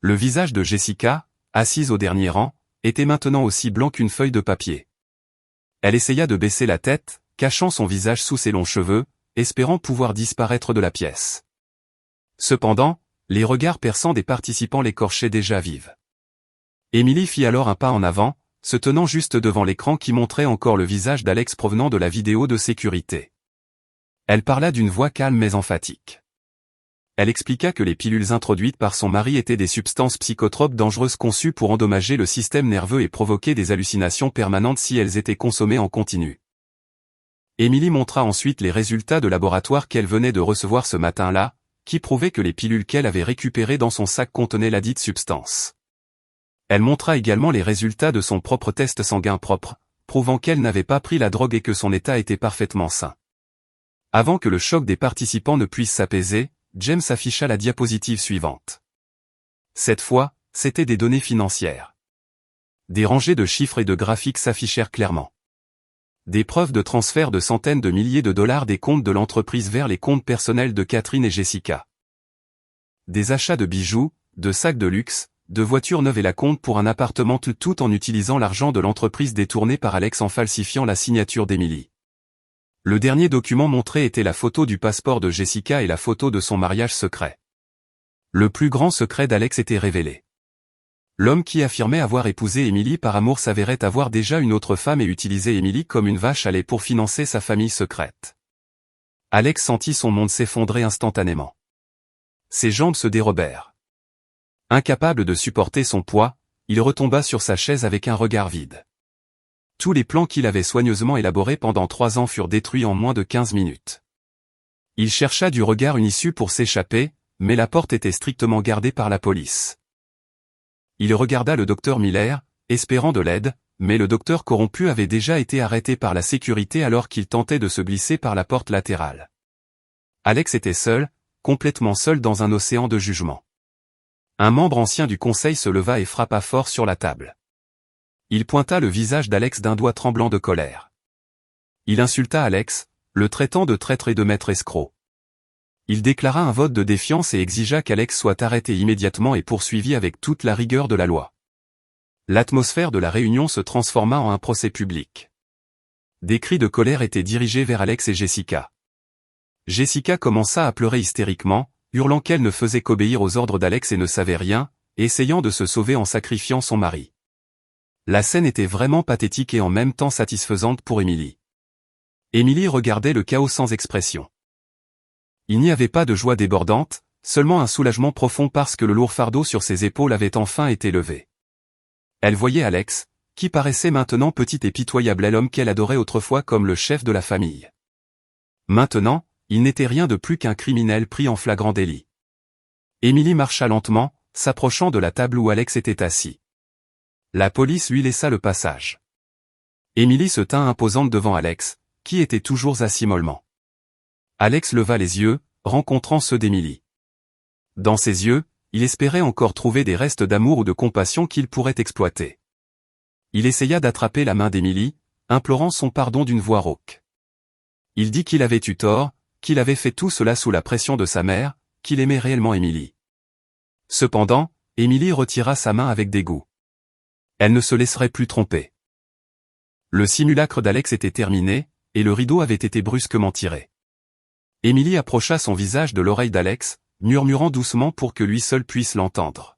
Speaker 1: Le visage de Jessica, assise au dernier rang, était maintenant aussi blanc qu'une feuille de papier. Elle essaya de baisser la tête, cachant son visage sous ses longs cheveux, espérant pouvoir disparaître de la pièce. Cependant, les regards perçants des participants l'écorchaient déjà vive. Emily fit alors un pas en avant, se tenant juste devant l'écran qui montrait encore le visage d'Alex provenant de la vidéo de sécurité. Elle parla d'une voix calme mais emphatique. Elle expliqua que les pilules introduites par son mari étaient des substances psychotropes dangereuses conçues pour endommager le système nerveux et provoquer des hallucinations permanentes si elles étaient consommées en continu. Émilie montra ensuite les résultats de laboratoire qu'elle venait de recevoir ce matin-là, qui prouvaient que les pilules qu'elle avait récupérées dans son sac contenaient ladite substance. Elle montra également les résultats de son propre test sanguin propre, prouvant qu'elle n'avait pas pris la drogue et que son état était parfaitement sain. Avant que le choc des participants ne puisse s'apaiser, James afficha la diapositive suivante. Cette fois, c'étaient des données financières. Des rangées de chiffres et de graphiques s'affichèrent clairement. Des preuves de transfert de centaines de milliers de dollars des comptes de l'entreprise vers les comptes personnels de Catherine et Jessica. Des achats de bijoux, de sacs de luxe, de voitures neuves et la compte pour un appartement tout en utilisant l'argent de l'entreprise détourné par Alex en falsifiant la signature d'Emily. Le dernier document montré était la photo du passeport de Jessica et la photo de son mariage secret. Le plus grand secret d'Alex était révélé. L'homme qui affirmait avoir épousé Emily par amour s'avérait avoir déjà une autre femme et utilisait Emily comme une vache à lait pour financer sa famille secrète. Alex sentit son monde s'effondrer instantanément. Ses jambes se dérobèrent. Incapable de supporter son poids, il retomba sur sa chaise avec un regard vide. Tous les plans qu'il avait soigneusement élaborés pendant 3 ans furent détruits en moins de 15 minutes. Il chercha du regard une issue pour s'échapper, mais la porte était strictement gardée par la police. Il regarda le docteur Miller, espérant de l'aide, mais le docteur corrompu avait déjà été arrêté par la sécurité alors qu'il tentait de se glisser par la porte latérale. Alex était seul, complètement seul dans un océan de jugement. Un membre ancien du conseil se leva et frappa fort sur la table. Il pointa le visage d'Alex d'un doigt tremblant de colère. Il insulta Alex, le traitant de traître et de maître escroc. Il déclara un vote de défiance et exigea qu'Alex soit arrêté immédiatement et poursuivi avec toute la rigueur de la loi. L'atmosphère de la réunion se transforma en un procès public. Des cris de colère étaient dirigés vers Alex et Jessica. Jessica commença à pleurer hystériquement, hurlant qu'elle ne faisait qu'obéir aux ordres d'Alex et ne savait rien, essayant de se sauver en sacrifiant son mari. La scène était vraiment pathétique et en même temps satisfaisante pour Emily. Emily regardait le chaos sans expression. Il n'y avait pas de joie débordante, seulement un soulagement profond parce que le lourd fardeau sur ses épaules avait enfin été levé. Elle voyait Alex, qui paraissait maintenant petit et pitoyable et l'homme qu'elle adorait autrefois comme le chef de la famille. Maintenant, il n'était rien de plus qu'un criminel pris en flagrant délit. Emily marcha lentement, s'approchant de la table où Alex était assis. La police lui laissa le passage. Emily se tint imposante devant Alex, qui était toujours assis mollement. Alex leva les yeux, rencontrant ceux d'Emily. Dans ses yeux, il espérait encore trouver des restes d'amour ou de compassion qu'il pourrait exploiter. Il essaya d'attraper la main d'Emily, implorant son pardon d'une voix rauque. Il dit qu'il avait eu tort, qu'il avait fait tout cela sous la pression de sa mère, qu'il aimait réellement Emily. Cependant, Emily retira sa main avec dégoût. Elle ne se laisserait plus tromper. Le simulacre d'Alex était terminé, et le rideau avait été brusquement tiré. Emily approcha son visage de l'oreille d'Alex, murmurant doucement pour que lui seul puisse l'entendre.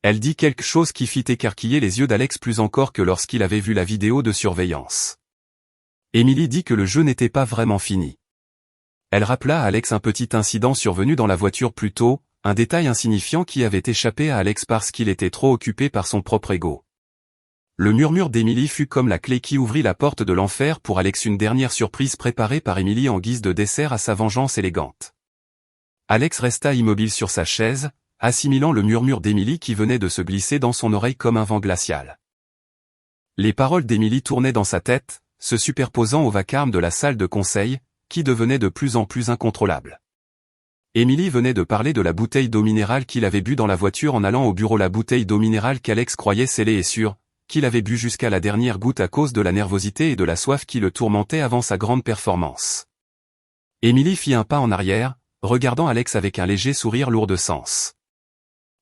Speaker 1: Elle dit quelque chose qui fit écarquiller les yeux d'Alex plus encore que lorsqu'il avait vu la vidéo de surveillance. Emily dit que le jeu n'était pas vraiment fini. Elle rappela à Alex un petit incident survenu dans la voiture plus tôt, un détail insignifiant qui avait échappé à Alex parce qu'il était trop occupé par son propre ego. Le murmure d'Emily fut comme la clé qui ouvrit la porte de l'enfer pour Alex, une dernière surprise préparée par Emily en guise de dessert à sa vengeance élégante. Alex resta immobile sur sa chaise, assimilant le murmure d'Emily qui venait de se glisser dans son oreille comme un vent glacial. Les paroles d'Emily tournaient dans sa tête, se superposant au vacarme de la salle de conseil, qui devenait de plus en plus incontrôlable. Emily venait de parler de la bouteille d'eau minérale qu'il avait bu dans la voiture en allant au bureau, la bouteille d'eau minérale qu'Alex croyait scellée et sûre, qu'il avait bu jusqu'à la dernière goutte à cause de la nervosité et de la soif qui le tourmentait avant sa grande performance. Emily fit un pas en arrière, regardant Alex avec un léger sourire lourd de sens.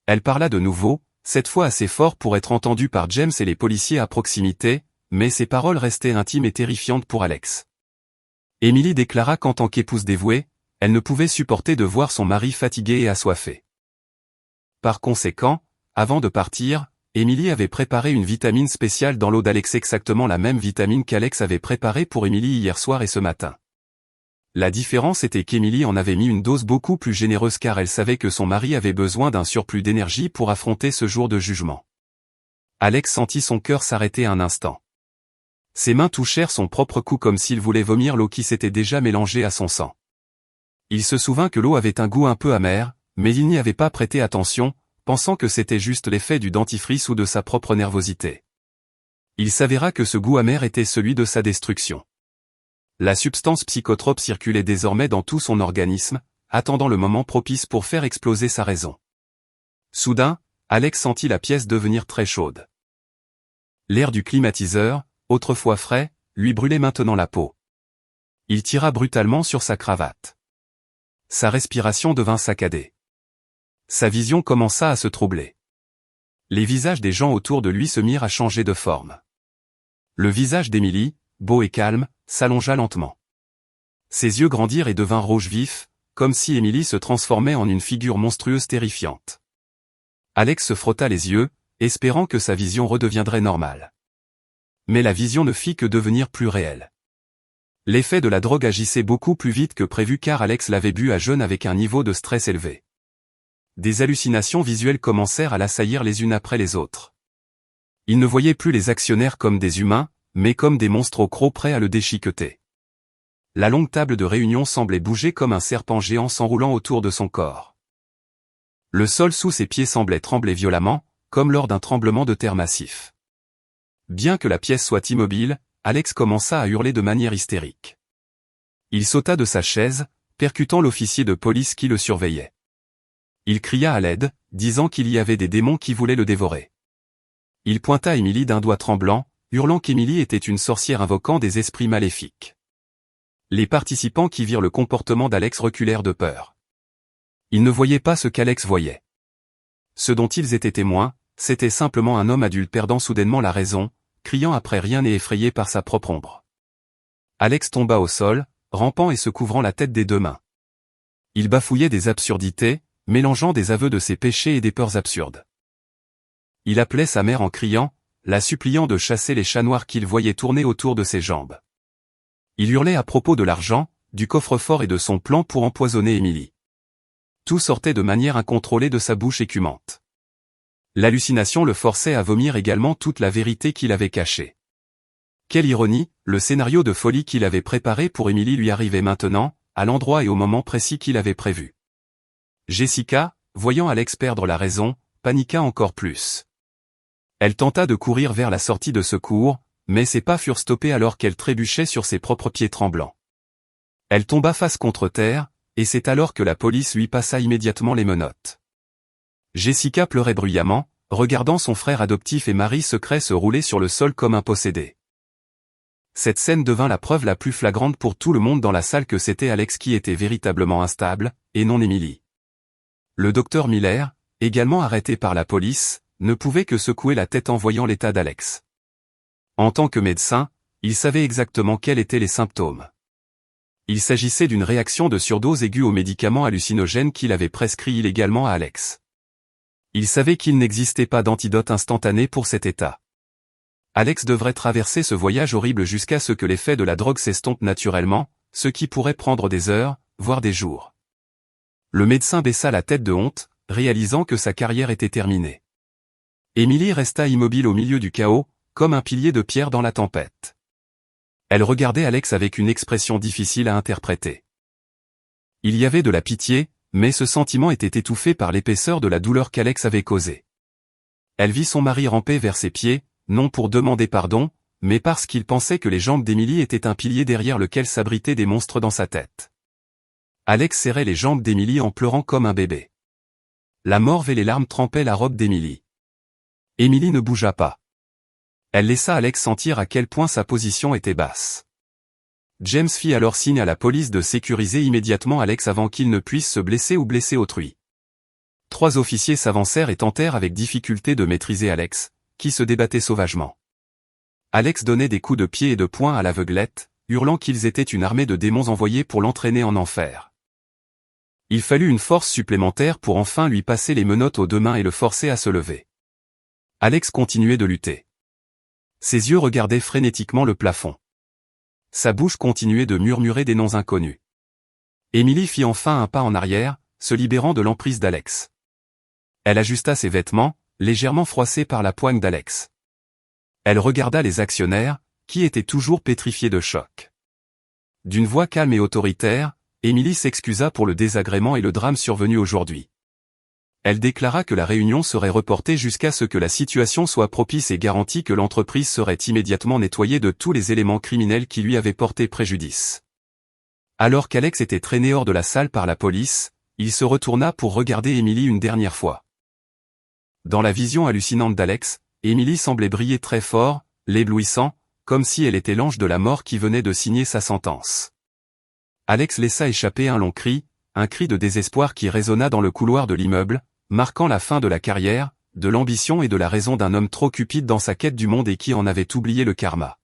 Speaker 1: Elle parla de nouveau, cette fois assez fort pour être entendue par James et les policiers à proximité, mais ses paroles restaient intimes et terrifiantes pour Alex. Emily déclara qu'en tant qu'épouse dévouée, elle ne pouvait supporter de voir son mari fatigué et assoiffé. Par conséquent, avant de partir, Emily avait préparé une vitamine spéciale dans l'eau d'Alex, exactement la même vitamine qu'Alex avait préparée pour Emily hier soir et ce matin. La différence était qu'Emily en avait mis une dose beaucoup plus généreuse car elle savait que son mari avait besoin d'un surplus d'énergie pour affronter ce jour de jugement. Alex sentit son cœur s'arrêter un instant. Ses mains touchèrent son propre cou comme s'il voulait vomir l'eau qui s'était déjà mélangée à son sang. Il se souvint que l'eau avait un goût un peu amer, mais il n'y avait pas prêté attention, pensant que c'était juste l'effet du dentifrice ou de sa propre nervosité. Il s'avéra que ce goût amer était celui de sa destruction. La substance psychotrope circulait désormais dans tout son organisme, attendant le moment propice pour faire exploser sa raison. Soudain, Alex sentit la pièce devenir très chaude. L'air du climatiseur, autrefois frais, lui brûlait maintenant la peau. Il tira brutalement sur sa cravate. Sa respiration devint saccadée. Sa vision commença à se troubler. Les visages des gens autour de lui se mirent à changer de forme. Le visage d'Emily, beau et calme, s'allongea lentement. Ses yeux grandirent et devinrent rouge vif, comme si Emily se transformait en une figure monstrueuse terrifiante. Alex se frotta les yeux, espérant que sa vision redeviendrait normale. Mais la vision ne fit que devenir plus réelle. L'effet de la drogue agissait beaucoup plus vite que prévu car Alex l'avait bu à jeun avec un niveau de stress élevé. Des hallucinations visuelles commencèrent à l'assaillir les unes après les autres. Il ne voyait plus les actionnaires comme des humains, mais comme des monstres au croc prêts à le déchiqueter. La longue table de réunion semblait bouger comme un serpent géant s'enroulant autour de son corps. Le sol sous ses pieds semblait trembler violemment, comme lors d'un tremblement de terre massif. Bien que la pièce soit immobile, Alex commença à hurler de manière hystérique. Il sauta de sa chaise, percutant l'officier de police qui le surveillait. Il cria à l'aide, disant qu'il y avait des démons qui voulaient le dévorer. Il pointa Emily d'un doigt tremblant, hurlant qu'Emily était une sorcière invoquant des esprits maléfiques. Les participants qui virent le comportement d'Alex reculèrent de peur. Ils ne voyaient pas ce qu'Alex voyait. Ce dont ils étaient témoins, c'était simplement un homme adulte perdant soudainement la raison, criant après rien et effrayé par sa propre ombre. Alex tomba au sol, rampant et se couvrant la tête des deux mains. Il bafouillait des absurdités, mélangeant des aveux de ses péchés et des peurs absurdes. Il appelait sa mère en criant, la suppliant de chasser les chats noirs qu'il voyait tourner autour de ses jambes. Il hurlait à propos de l'argent, du coffre-fort et de son plan pour empoisonner Emily. Tout sortait de manière incontrôlée de sa bouche écumante. L'hallucination le forçait à vomir également toute la vérité qu'il avait cachée. Quelle ironie, le scénario de folie qu'il avait préparé pour Emily lui arrivait maintenant, à l'endroit et au moment précis qu'il avait prévu. Jessica, voyant Alex perdre la raison, paniqua encore plus. Elle tenta de courir vers la sortie de secours, mais ses pas furent stoppés alors qu'elle trébuchait sur ses propres pieds tremblants. Elle tomba face contre terre, et c'est alors que la police lui passa immédiatement les menottes. Jessica pleurait bruyamment, regardant son frère adoptif et mari secret se rouler sur le sol comme un possédé. Cette scène devint la preuve la plus flagrante pour tout le monde dans la salle que c'était Alex qui était véritablement instable, et non Emily. Le docteur Miller, également arrêté par la police, ne pouvait que secouer la tête en voyant l'état d'Alex. En tant que médecin, il savait exactement quels étaient les symptômes. Il s'agissait d'une réaction de surdose aiguë aux médicaments hallucinogènes qu'il avait prescrits illégalement à Alex. Il savait qu'il n'existait pas d'antidote instantané pour cet état. Alex devrait traverser ce voyage horrible jusqu'à ce que l'effet de la drogue s'estompe naturellement, ce qui pourrait prendre des heures, voire des jours. Le médecin baissa la tête de honte, réalisant que sa carrière était terminée. Emily resta immobile au milieu du chaos, comme un pilier de pierre dans la tempête. Elle regardait Alex avec une expression difficile à interpréter. Il y avait de la pitié, mais ce sentiment était étouffé par l'épaisseur de la douleur qu'Alex avait causée. Elle vit son mari ramper vers ses pieds, non pour demander pardon, mais parce qu'il pensait que les jambes d'Emily étaient un pilier derrière lequel s'abritaient des monstres dans sa tête. Alex serrait les jambes d'Emily en pleurant comme un bébé. La morve et les larmes trempaient la robe d'Emily. Emily ne bougea pas. Elle laissa Alex sentir à quel point sa position était basse. James fit alors signe à la police de sécuriser immédiatement Alex avant qu'il ne puisse se blesser ou blesser autrui. 3 officiers s'avancèrent et tentèrent avec difficulté de maîtriser Alex, qui se débattait sauvagement. Alex donnait des coups de pied et de poing à l'aveuglette, hurlant qu'ils étaient une armée de démons envoyés pour l'entraîner en enfer. Il fallut une force supplémentaire pour enfin lui passer les menottes aux 2 mains et le forcer à se lever. Alex continuait de lutter. Ses yeux regardaient frénétiquement le plafond. Sa bouche continuait de murmurer des noms inconnus. Emily fit enfin un pas en arrière, se libérant de l'emprise d'Alex. Elle ajusta ses vêtements, légèrement froissés par la poigne d'Alex. Elle regarda les actionnaires, qui étaient toujours pétrifiés de choc. D'une voix calme et autoritaire, Emily s'excusa pour le désagrément et le drame survenu aujourd'hui. Elle déclara que la réunion serait reportée jusqu'à ce que la situation soit propice et garantit que l'entreprise serait immédiatement nettoyée de tous les éléments criminels qui lui avaient porté préjudice. Alors qu'Alex était traîné hors de la salle par la police, il se retourna pour regarder Emily une dernière fois. Dans la vision hallucinante d'Alex, Emily semblait briller très fort, l'éblouissant, comme si elle était l'ange de la mort qui venait de signer sa sentence. Alex laissa échapper un long cri, un cri de désespoir qui résonna dans le couloir de l'immeuble, marquant la fin de la carrière, de l'ambition et de la raison d'un homme trop cupide dans sa quête du monde et qui en avait oublié le karma.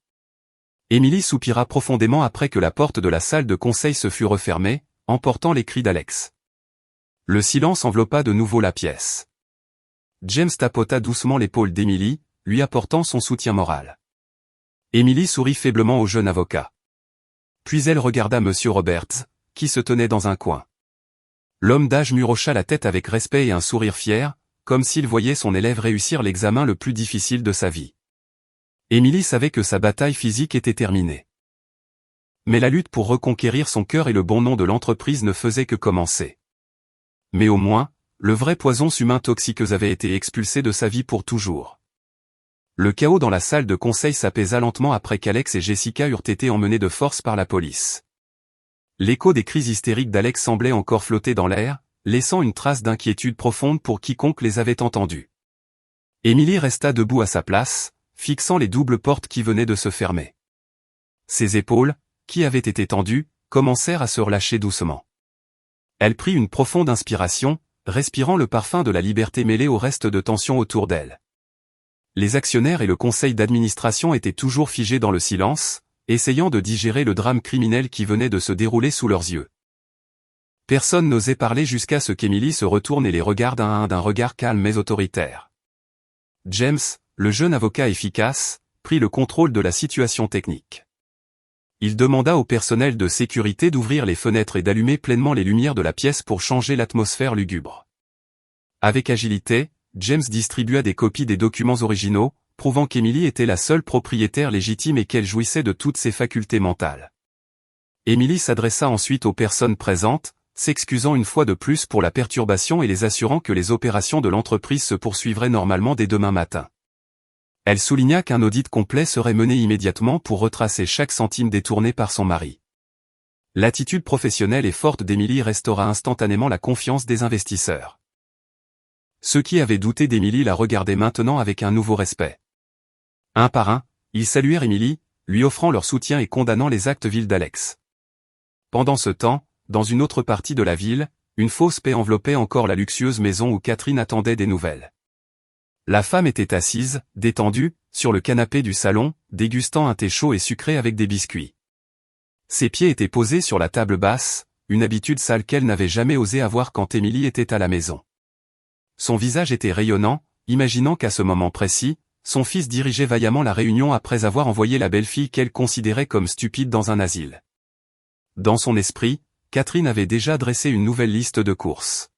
Speaker 1: Emily soupira profondément après que la porte de la salle de conseil se fut refermée, emportant les cris d'Alex. Le silence enveloppa de nouveau la pièce. James tapota doucement l'épaule d'Emily, lui apportant son soutien moral. Emily sourit faiblement au jeune avocat. Puis elle regarda Monsieur Roberts, qui se tenait dans un coin. L'homme d'âge mûr hocha la tête avec respect et un sourire fier, comme s'il voyait son élève réussir l'examen le plus difficile de sa vie. Emily savait que sa bataille physique était terminée. Mais la lutte pour reconquérir son cœur et le bon nom de l'entreprise ne faisait que commencer. Mais au moins, le vrai poison humain toxique avait été expulsé de sa vie pour toujours. Le chaos dans la salle de conseil s'apaisa lentement après qu'Alex et Jessica eurent été emmenés de force par la police. L'écho des cris hystériques d'Alex semblait encore flotter dans l'air, laissant une trace d'inquiétude profonde pour quiconque les avait entendus. Emily resta debout à sa place, fixant les doubles portes qui venaient de se fermer. Ses épaules, qui avaient été tendues, commencèrent à se relâcher doucement. Elle prit une profonde inspiration, respirant le parfum de la liberté mêlé au reste de tension autour d'elle. Les actionnaires et le conseil d'administration étaient toujours figés dans le silence, essayant de digérer le drame criminel qui venait de se dérouler sous leurs yeux. Personne n'osait parler jusqu'à ce qu'Emily se retourne et les regarde un à un d'un regard calme mais autoritaire. James, le jeune avocat efficace, prit le contrôle de la situation technique. Il demanda au personnel de sécurité d'ouvrir les fenêtres et d'allumer pleinement les lumières de la pièce pour changer l'atmosphère lugubre. Avec agilité, James distribua des copies des documents originaux, prouvant qu'Emily était la seule propriétaire légitime et qu'elle jouissait de toutes ses facultés mentales. Emily s'adressa ensuite aux personnes présentes, s'excusant une fois de plus pour la perturbation et les assurant que les opérations de l'entreprise se poursuivraient normalement dès demain matin. Elle souligna qu'un audit complet serait mené immédiatement pour retracer chaque centime détourné par son mari. L'attitude professionnelle et forte d'Emily restaura instantanément la confiance des investisseurs. Ceux qui avaient douté d'Emily la regardaient maintenant avec un nouveau respect. Un par un, ils saluèrent Emily, lui offrant leur soutien et condamnant les actes vils d'Alex. Pendant ce temps, dans une autre partie de la ville, une fausse paix enveloppait encore la luxueuse maison où Catherine attendait des nouvelles. La femme était assise, détendue, sur le canapé du salon, dégustant un thé chaud et sucré avec des biscuits. Ses pieds étaient posés sur la table basse, une habitude sale qu'elle n'avait jamais osé avoir quand Emily était à la maison. Son visage était rayonnant, imaginant qu'à ce moment précis, son fils dirigeait vaillamment la réunion après avoir envoyé la belle-fille qu'elle considérait comme stupide dans un asile. Dans son esprit, Catherine avait déjà dressé une nouvelle liste de courses.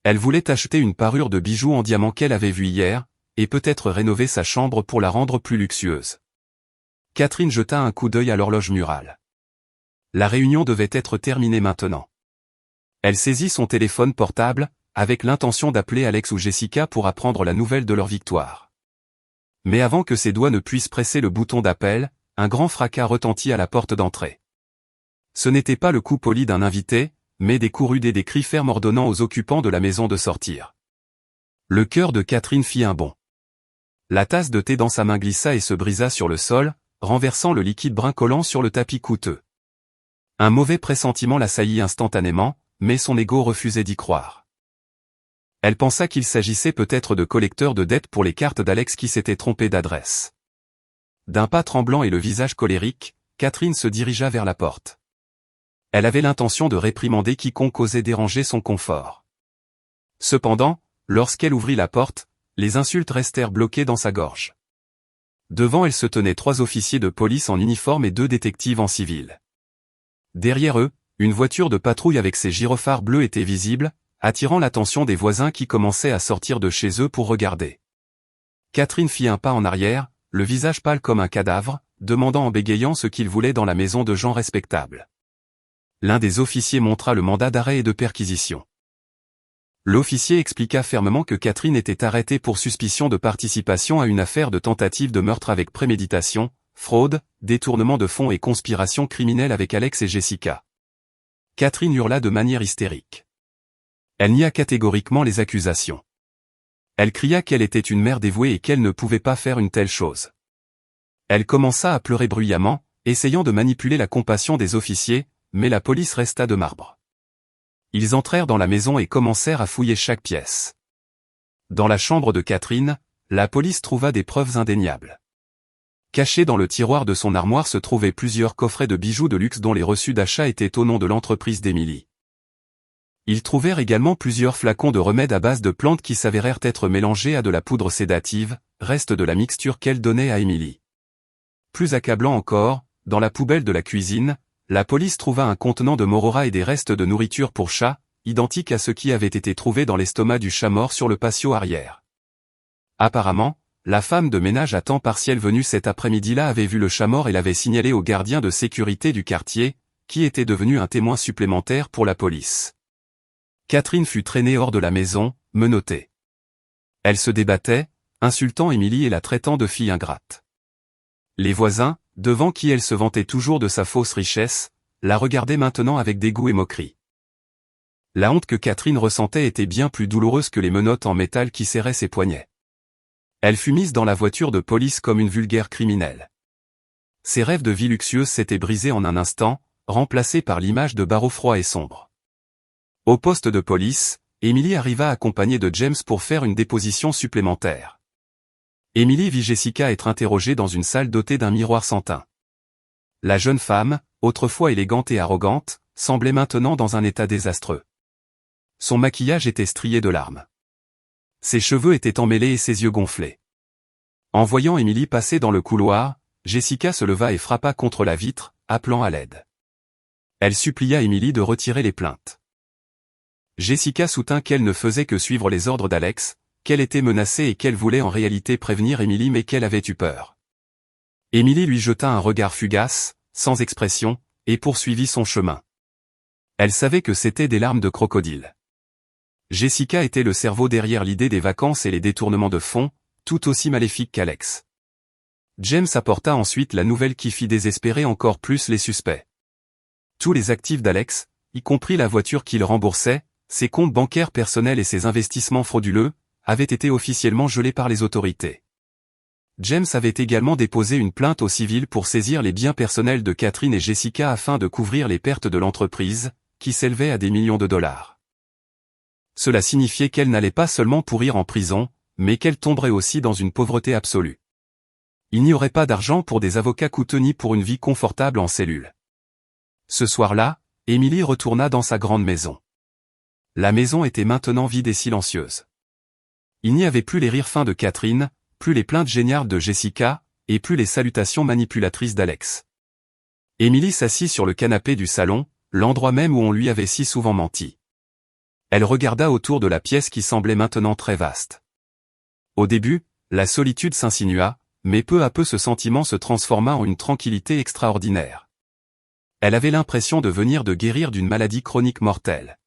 Speaker 1: Elle voulait acheter une parure de bijoux en diamant qu'elle avait vue hier, et peut-être rénover sa chambre pour la rendre plus luxueuse. Catherine jeta un coup d'œil à l'horloge murale. La réunion devait être terminée maintenant. Elle saisit son téléphone portable, avec l'intention d'appeler Alex ou Jessica pour apprendre la nouvelle de leur victoire. Mais avant que ses doigts ne puissent presser le bouton d'appel, un grand fracas retentit à la porte d'entrée. Ce n'était pas le coup poli d'un invité, mais des coups rudes et des cris fermes ordonnant aux occupants de la maison de sortir. Le cœur de Catherine fit un bond. La tasse de thé dans sa main glissa et se brisa sur le sol, renversant le liquide brun collant sur le tapis coûteux. Un mauvais pressentiment l'assaillit instantanément, mais son ego refusait d'y croire. Elle pensa qu'il s'agissait peut-être de collecteurs de dettes pour les cartes d'Alex qui s'étaient trompés d'adresse. D'un pas tremblant et le visage colérique, Catherine se dirigea vers la porte. Elle avait l'intention de réprimander quiconque osait déranger son confort. Cependant, lorsqu'elle ouvrit la porte, les insultes restèrent bloquées dans sa gorge. Devant elle se tenaient 3 officiers de police en uniforme et 2 détectives en civil. Derrière eux, Une voiture de patrouille avec ses gyrophares bleus était visible, attirant l'attention des voisins qui commençaient à sortir de chez eux pour regarder. Catherine fit un pas en arrière, le visage pâle comme un cadavre, demandant en bégayant ce qu'il voulait dans la maison de gens respectables. L'un des officiers montra le mandat d'arrêt et de perquisition. L'officier expliqua fermement que Catherine était arrêtée pour suspicion de participation à une affaire de tentative de meurtre avec préméditation, fraude, détournement de fonds et conspiration criminelle avec Alex et Jessica. Catherine hurla de manière hystérique. Elle nia catégoriquement les accusations. Elle cria qu'elle était une mère dévouée et qu'elle ne pouvait pas faire une telle chose. Elle commença à pleurer bruyamment, essayant de manipuler la compassion des officiers, mais la police resta de marbre. Ils entrèrent dans la maison et commencèrent à fouiller chaque pièce. Dans la chambre de Catherine, la police trouva des preuves indéniables. Cachés dans le tiroir de son armoire se trouvaient plusieurs coffrets de bijoux de luxe dont les reçus d'achat étaient au nom de l'entreprise d'Emily. Ils trouvèrent également plusieurs flacons de remèdes à base de plantes qui s'avérèrent être mélangés à de la poudre sédative, reste de la mixture qu'elle donnait à Emily. Plus accablant encore, dans la poubelle de la cuisine, la police trouva un contenant de morora et des restes de nourriture pour chat, identiques à ceux qui avaient été trouvés dans l'estomac du chat mort sur le patio arrière. Apparemment, la femme de ménage à temps partiel venue cet après-midi-là avait vu le chat mort et l'avait signalé au gardien de sécurité du quartier, qui était devenu un témoin supplémentaire pour la police. Catherine fut traînée hors de la maison, menottée. Elle se débattait, insultant Emily et la traitant de fille ingrate. Les voisins, devant qui elle se vantait toujours de sa fausse richesse, la regardaient maintenant avec dégoût et moquerie. La honte que Catherine ressentait était bien plus douloureuse que les menottes en métal qui serraient ses poignets. Elle fut mise dans la voiture de police comme une vulgaire criminelle. Ses rêves de vie luxueuse s'étaient brisés en un instant, remplacés par l'image de barreaux froids et sombres. Au poste de police, Emily arriva accompagnée de James pour faire une déposition supplémentaire. Emily vit Jessica être interrogée dans une salle dotée d'un miroir sans teint. La jeune femme, autrefois élégante et arrogante, semblait maintenant dans un état désastreux. Son maquillage était strié de larmes. Ses cheveux étaient emmêlés et ses yeux gonflés. En voyant Emily passer dans le couloir, Jessica se leva et frappa contre la vitre, appelant à l'aide. Elle supplia Emily de retirer les plaintes. Jessica soutint qu'elle ne faisait que suivre les ordres d'Alex, qu'elle était menacée et qu'elle voulait en réalité prévenir Emily mais qu'elle avait eu peur. Emily lui jeta un regard fugace, sans expression, et poursuivit son chemin. Elle savait que c'était des larmes de crocodile. Jessica était le cerveau derrière l'idée des vacances et les détournements de fonds, tout aussi maléfiques qu'Alex. James apporta ensuite la nouvelle qui fit désespérer encore plus les suspects. Tous les actifs d'Alex, y compris la voiture qu'il remboursait, ses comptes bancaires personnels et ses investissements frauduleux, avaient été officiellement gelés par les autorités. James avait également déposé une plainte au civil pour saisir les biens personnels de Catherine et Jessica afin de couvrir les pertes de l'entreprise, qui s'élevaient à des millions de dollars. Cela signifiait qu'elle n'allait pas seulement pourrir en prison, mais qu'elle tomberait aussi dans une pauvreté absolue. Il n'y aurait pas d'argent pour des avocats coûteux ni pour une vie confortable en cellule. Ce soir-là, Emily retourna dans sa grande maison. La maison était maintenant vide et silencieuse. Il n'y avait plus les rires fins de Catherine, plus les plaintes géniales de Jessica, et plus les salutations manipulatrices d'Alex. Emily s'assit sur le canapé du salon, l'endroit même où on lui avait si souvent menti. Elle regarda autour de la pièce qui semblait maintenant très vaste. Au début, la solitude s'insinua, mais peu à peu ce sentiment se transforma en une tranquillité extraordinaire. Elle avait l'impression de venir de guérir d'une maladie chronique mortelle.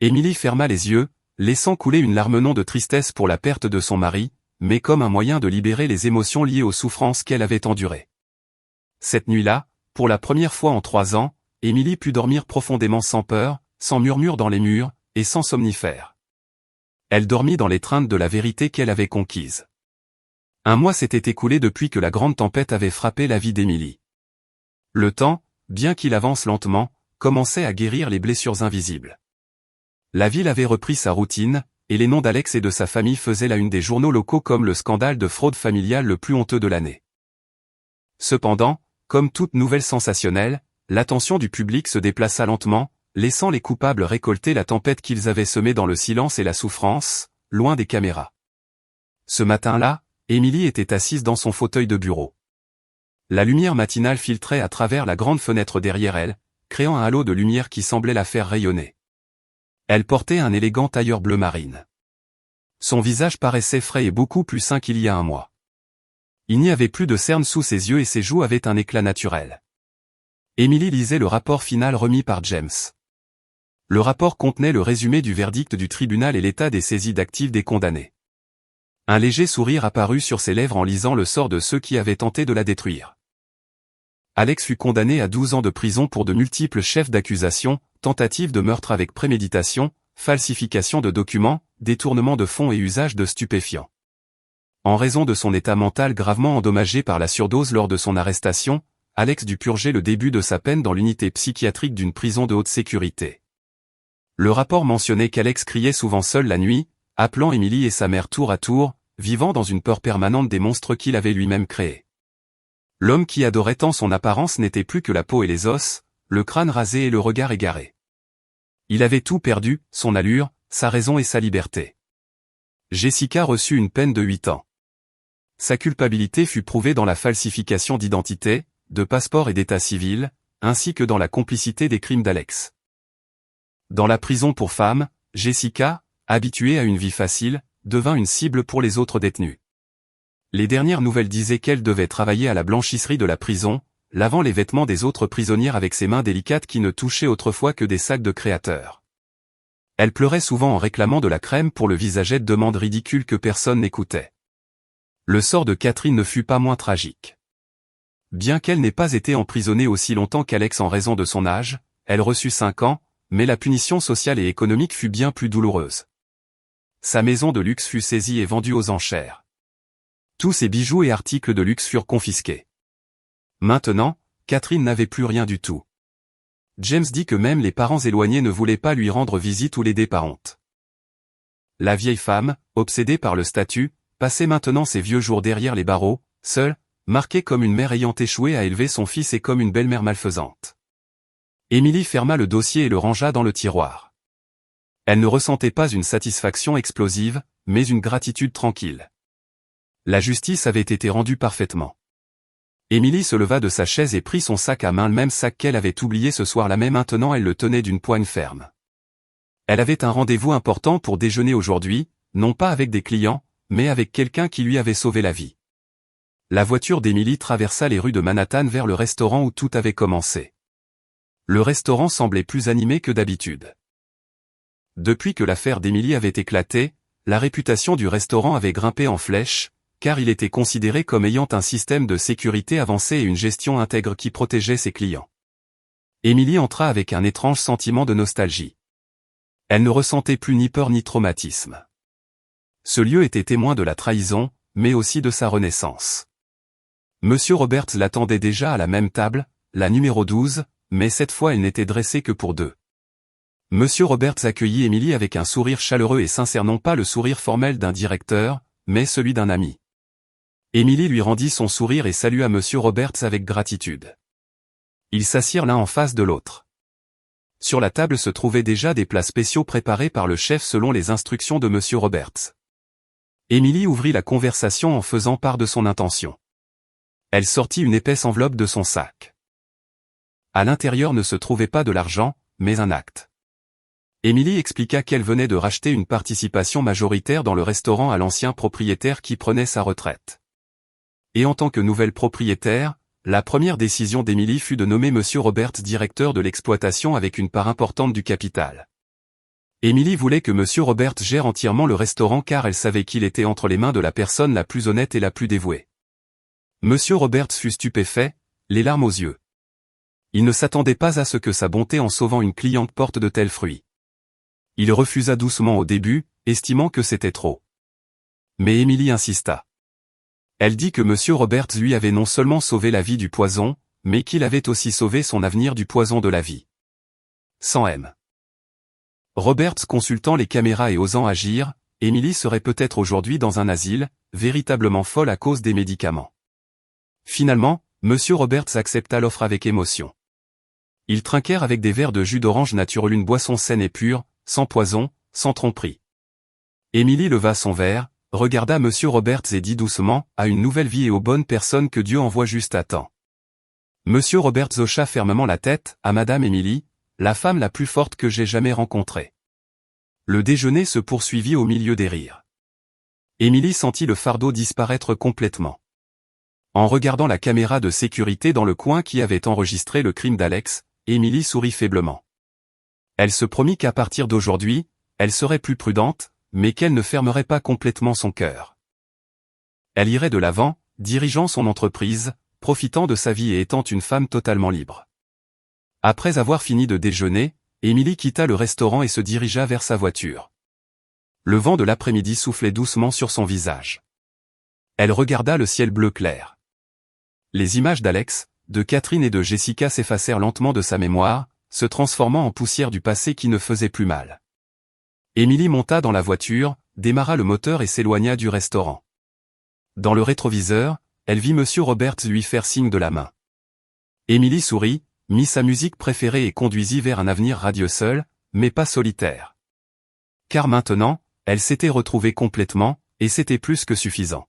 Speaker 1: Emily ferma les yeux, laissant couler une larme non de tristesse pour la perte de son mari, mais comme un moyen de libérer les émotions liées aux souffrances qu'elle avait endurées. Cette nuit-là, pour la première fois en 3 ans, Emily put dormir profondément sans peur, sans murmure dans les murs, et sans somnifère. Elle dormit dans l'étreinte de la vérité qu'elle avait conquise. Un mois s'était écoulé depuis que la grande tempête avait frappé la vie d'Emily. Le temps, bien qu'il avance lentement, commençait à guérir les blessures invisibles. La ville avait repris sa routine, et les noms d'Alex et de sa famille faisaient la une des journaux locaux comme le scandale de fraude familiale le plus honteux de l'année. Cependant, comme toute nouvelle sensationnelle, l'attention du public se déplaça lentement, laissant les coupables récolter la tempête qu'ils avaient semée dans le silence et la souffrance, loin des caméras. Ce matin-là, Emily était assise dans son fauteuil de bureau. La lumière matinale filtrait à travers la grande fenêtre derrière elle, créant un halo de lumière qui semblait la faire rayonner. Elle portait un élégant tailleur bleu marine. Son visage paraissait frais et beaucoup plus sain qu'il y a un mois. Il n'y avait plus de cernes sous ses yeux et ses joues avaient un éclat naturel. Emily lisait le rapport final remis par James. Le rapport contenait le résumé du verdict du tribunal et l'état des saisies d'actifs des condamnés. Un léger sourire apparut sur ses lèvres en lisant le sort de ceux qui avaient tenté de la détruire. Alex fut condamné à 12 ans de prison pour de multiples chefs d'accusation, tentative de meurtre avec préméditation, falsification de documents, détournement de fonds et usage de stupéfiants. En raison de son état mental gravement endommagé par la surdose lors de son arrestation, Alex dut purger le début de sa peine dans l'unité psychiatrique d'une prison de haute sécurité. Le rapport mentionnait qu'Alex criait souvent seul la nuit, appelant Emily et sa mère tour à tour, vivant dans une peur permanente des monstres qu'il avait lui-même créés. L'homme qui adorait tant son apparence n'était plus que la peau et les os, le crâne rasé et le regard égaré. Il avait tout perdu, son allure, sa raison et sa liberté. Jessica reçut une peine de 8 ans. Sa culpabilité fut prouvée dans la falsification d'identité, de passeport et d'état civil, ainsi que dans la complicité des crimes d'Alex. Dans la prison pour femmes, Jessica, habituée à une vie facile, devint une cible pour les autres détenus. Les dernières nouvelles disaient qu'elle devait travailler à la blanchisserie de la prison, lavant les vêtements des autres prisonnières avec ses mains délicates qui ne touchaient autrefois que des sacs de créateurs. Elle pleurait souvent en réclamant de la crème pour le visagette, demande ridicule que personne n'écoutait. Le sort de Catherine ne fut pas moins tragique. Bien qu'elle n'ait pas été emprisonnée aussi longtemps qu'Alex en raison de son âge, elle reçut 5 ans, mais la punition sociale et économique fut bien plus douloureuse. Sa maison de luxe fut saisie et vendue aux enchères. Tous ses bijoux et articles de luxe furent confisqués. Maintenant, Catherine n'avait plus rien du tout. James dit que même les parents éloignés ne voulaient pas lui rendre visite ou l'aider par honte. La vieille femme, obsédée par le statut, passait maintenant ses vieux jours derrière les barreaux, seule, marquée comme une mère ayant échoué à élever son fils et comme une belle-mère malfaisante. Emily ferma le dossier et le rangea dans le tiroir. Elle ne ressentait pas une satisfaction explosive, mais une gratitude tranquille. La justice avait été rendue parfaitement. Emily se leva de sa chaise et prit son sac à main, le même sac qu'elle avait oublié ce soir-là, mais maintenant elle le tenait d'une poigne ferme. Elle avait un rendez-vous important pour déjeuner aujourd'hui, non pas avec des clients, mais avec quelqu'un qui lui avait sauvé la vie. La voiture d'Emily traversa les rues de Manhattan vers le restaurant où tout avait commencé. Le restaurant semblait plus animé que d'habitude. Depuis que l'affaire d'Emily avait éclaté, la réputation du restaurant avait grimpé en flèche, car il était considéré comme ayant un système de sécurité avancé et une gestion intègre qui protégeait ses clients. Emily entra avec un étrange sentiment de nostalgie. Elle ne ressentait plus ni peur ni traumatisme. Ce lieu était témoin de la trahison, mais aussi de sa renaissance. Monsieur Roberts l'attendait déjà à la même table, la numéro 12, mais cette fois elle n'était dressée que pour 2. Monsieur Roberts accueillit Emily avec un sourire chaleureux et sincère, non pas le sourire formel d'un directeur, mais celui d'un ami. Emily lui rendit son sourire et salua Monsieur Roberts avec gratitude. Ils s'assirent l'un en face de l'autre. Sur la table se trouvaient déjà des plats spéciaux préparés par le chef selon les instructions de Monsieur Roberts. Emily ouvrit la conversation en faisant part de son intention. Elle sortit une épaisse enveloppe de son sac. À l'intérieur ne se trouvait pas de l'argent, mais un acte. Emily expliqua qu'elle venait de racheter une participation majoritaire dans le restaurant à l'ancien propriétaire qui prenait sa retraite. Et en tant que nouvelle propriétaire, la première décision d'Emily fut de nommer Monsieur Roberts directeur de l'exploitation avec une part importante du capital. Emily voulait que Monsieur Roberts gère entièrement le restaurant car elle savait qu'il était entre les mains de la personne la plus honnête et la plus dévouée. Monsieur Roberts fut stupéfait, les larmes aux yeux. Il ne s'attendait pas à ce que sa bonté en sauvant une cliente porte de tels fruits. Il refusa doucement au début, estimant que c'était trop. Mais Emily insista. Elle dit que Monsieur Roberts lui avait non seulement sauvé la vie du poison, mais qu'il avait aussi sauvé son avenir du poison de la vie. Sans M. Roberts consultant les caméras et osant agir, Emily serait peut-être aujourd'hui dans un asile, véritablement folle à cause des médicaments. Finalement, Monsieur Roberts accepta l'offre avec émotion. Ils trinquèrent avec des verres de jus d'orange naturel, une boisson saine et pure, sans poison, sans tromperie. Emily leva son verre, regarda Monsieur Roberts et dit doucement, à une nouvelle vie et aux bonnes personnes que Dieu envoie juste à temps. Monsieur Roberts hocha fermement la tête à Madame Emily, la femme la plus forte que j'ai jamais rencontrée. Le déjeuner se poursuivit au milieu des rires. Emily sentit le fardeau disparaître complètement. En regardant la caméra de sécurité dans le coin qui avait enregistré le crime d'Alex, Emily sourit faiblement. Elle se promit qu'à partir d'aujourd'hui, elle serait plus prudente, mais qu'elle ne fermerait pas complètement son cœur. Elle irait de l'avant, dirigeant son entreprise, profitant de sa vie et étant une femme totalement libre. Après avoir fini de déjeuner, Emily quitta le restaurant et se dirigea vers sa voiture. Le vent de l'après-midi soufflait doucement sur son visage. Elle regarda le ciel bleu clair. Les images d'Alex, de Catherine et de Jessica s'effacèrent lentement de sa mémoire, se transformant en poussière du passé qui ne faisait plus mal. Emily monta dans la voiture, démarra le moteur et s'éloigna du restaurant. Dans le rétroviseur, elle vit Monsieur Roberts lui faire signe de la main. Emily sourit, mit sa musique préférée et conduisit vers un avenir radieux seul, mais pas solitaire. Car maintenant, elle s'était retrouvée complètement, et c'était plus que suffisant.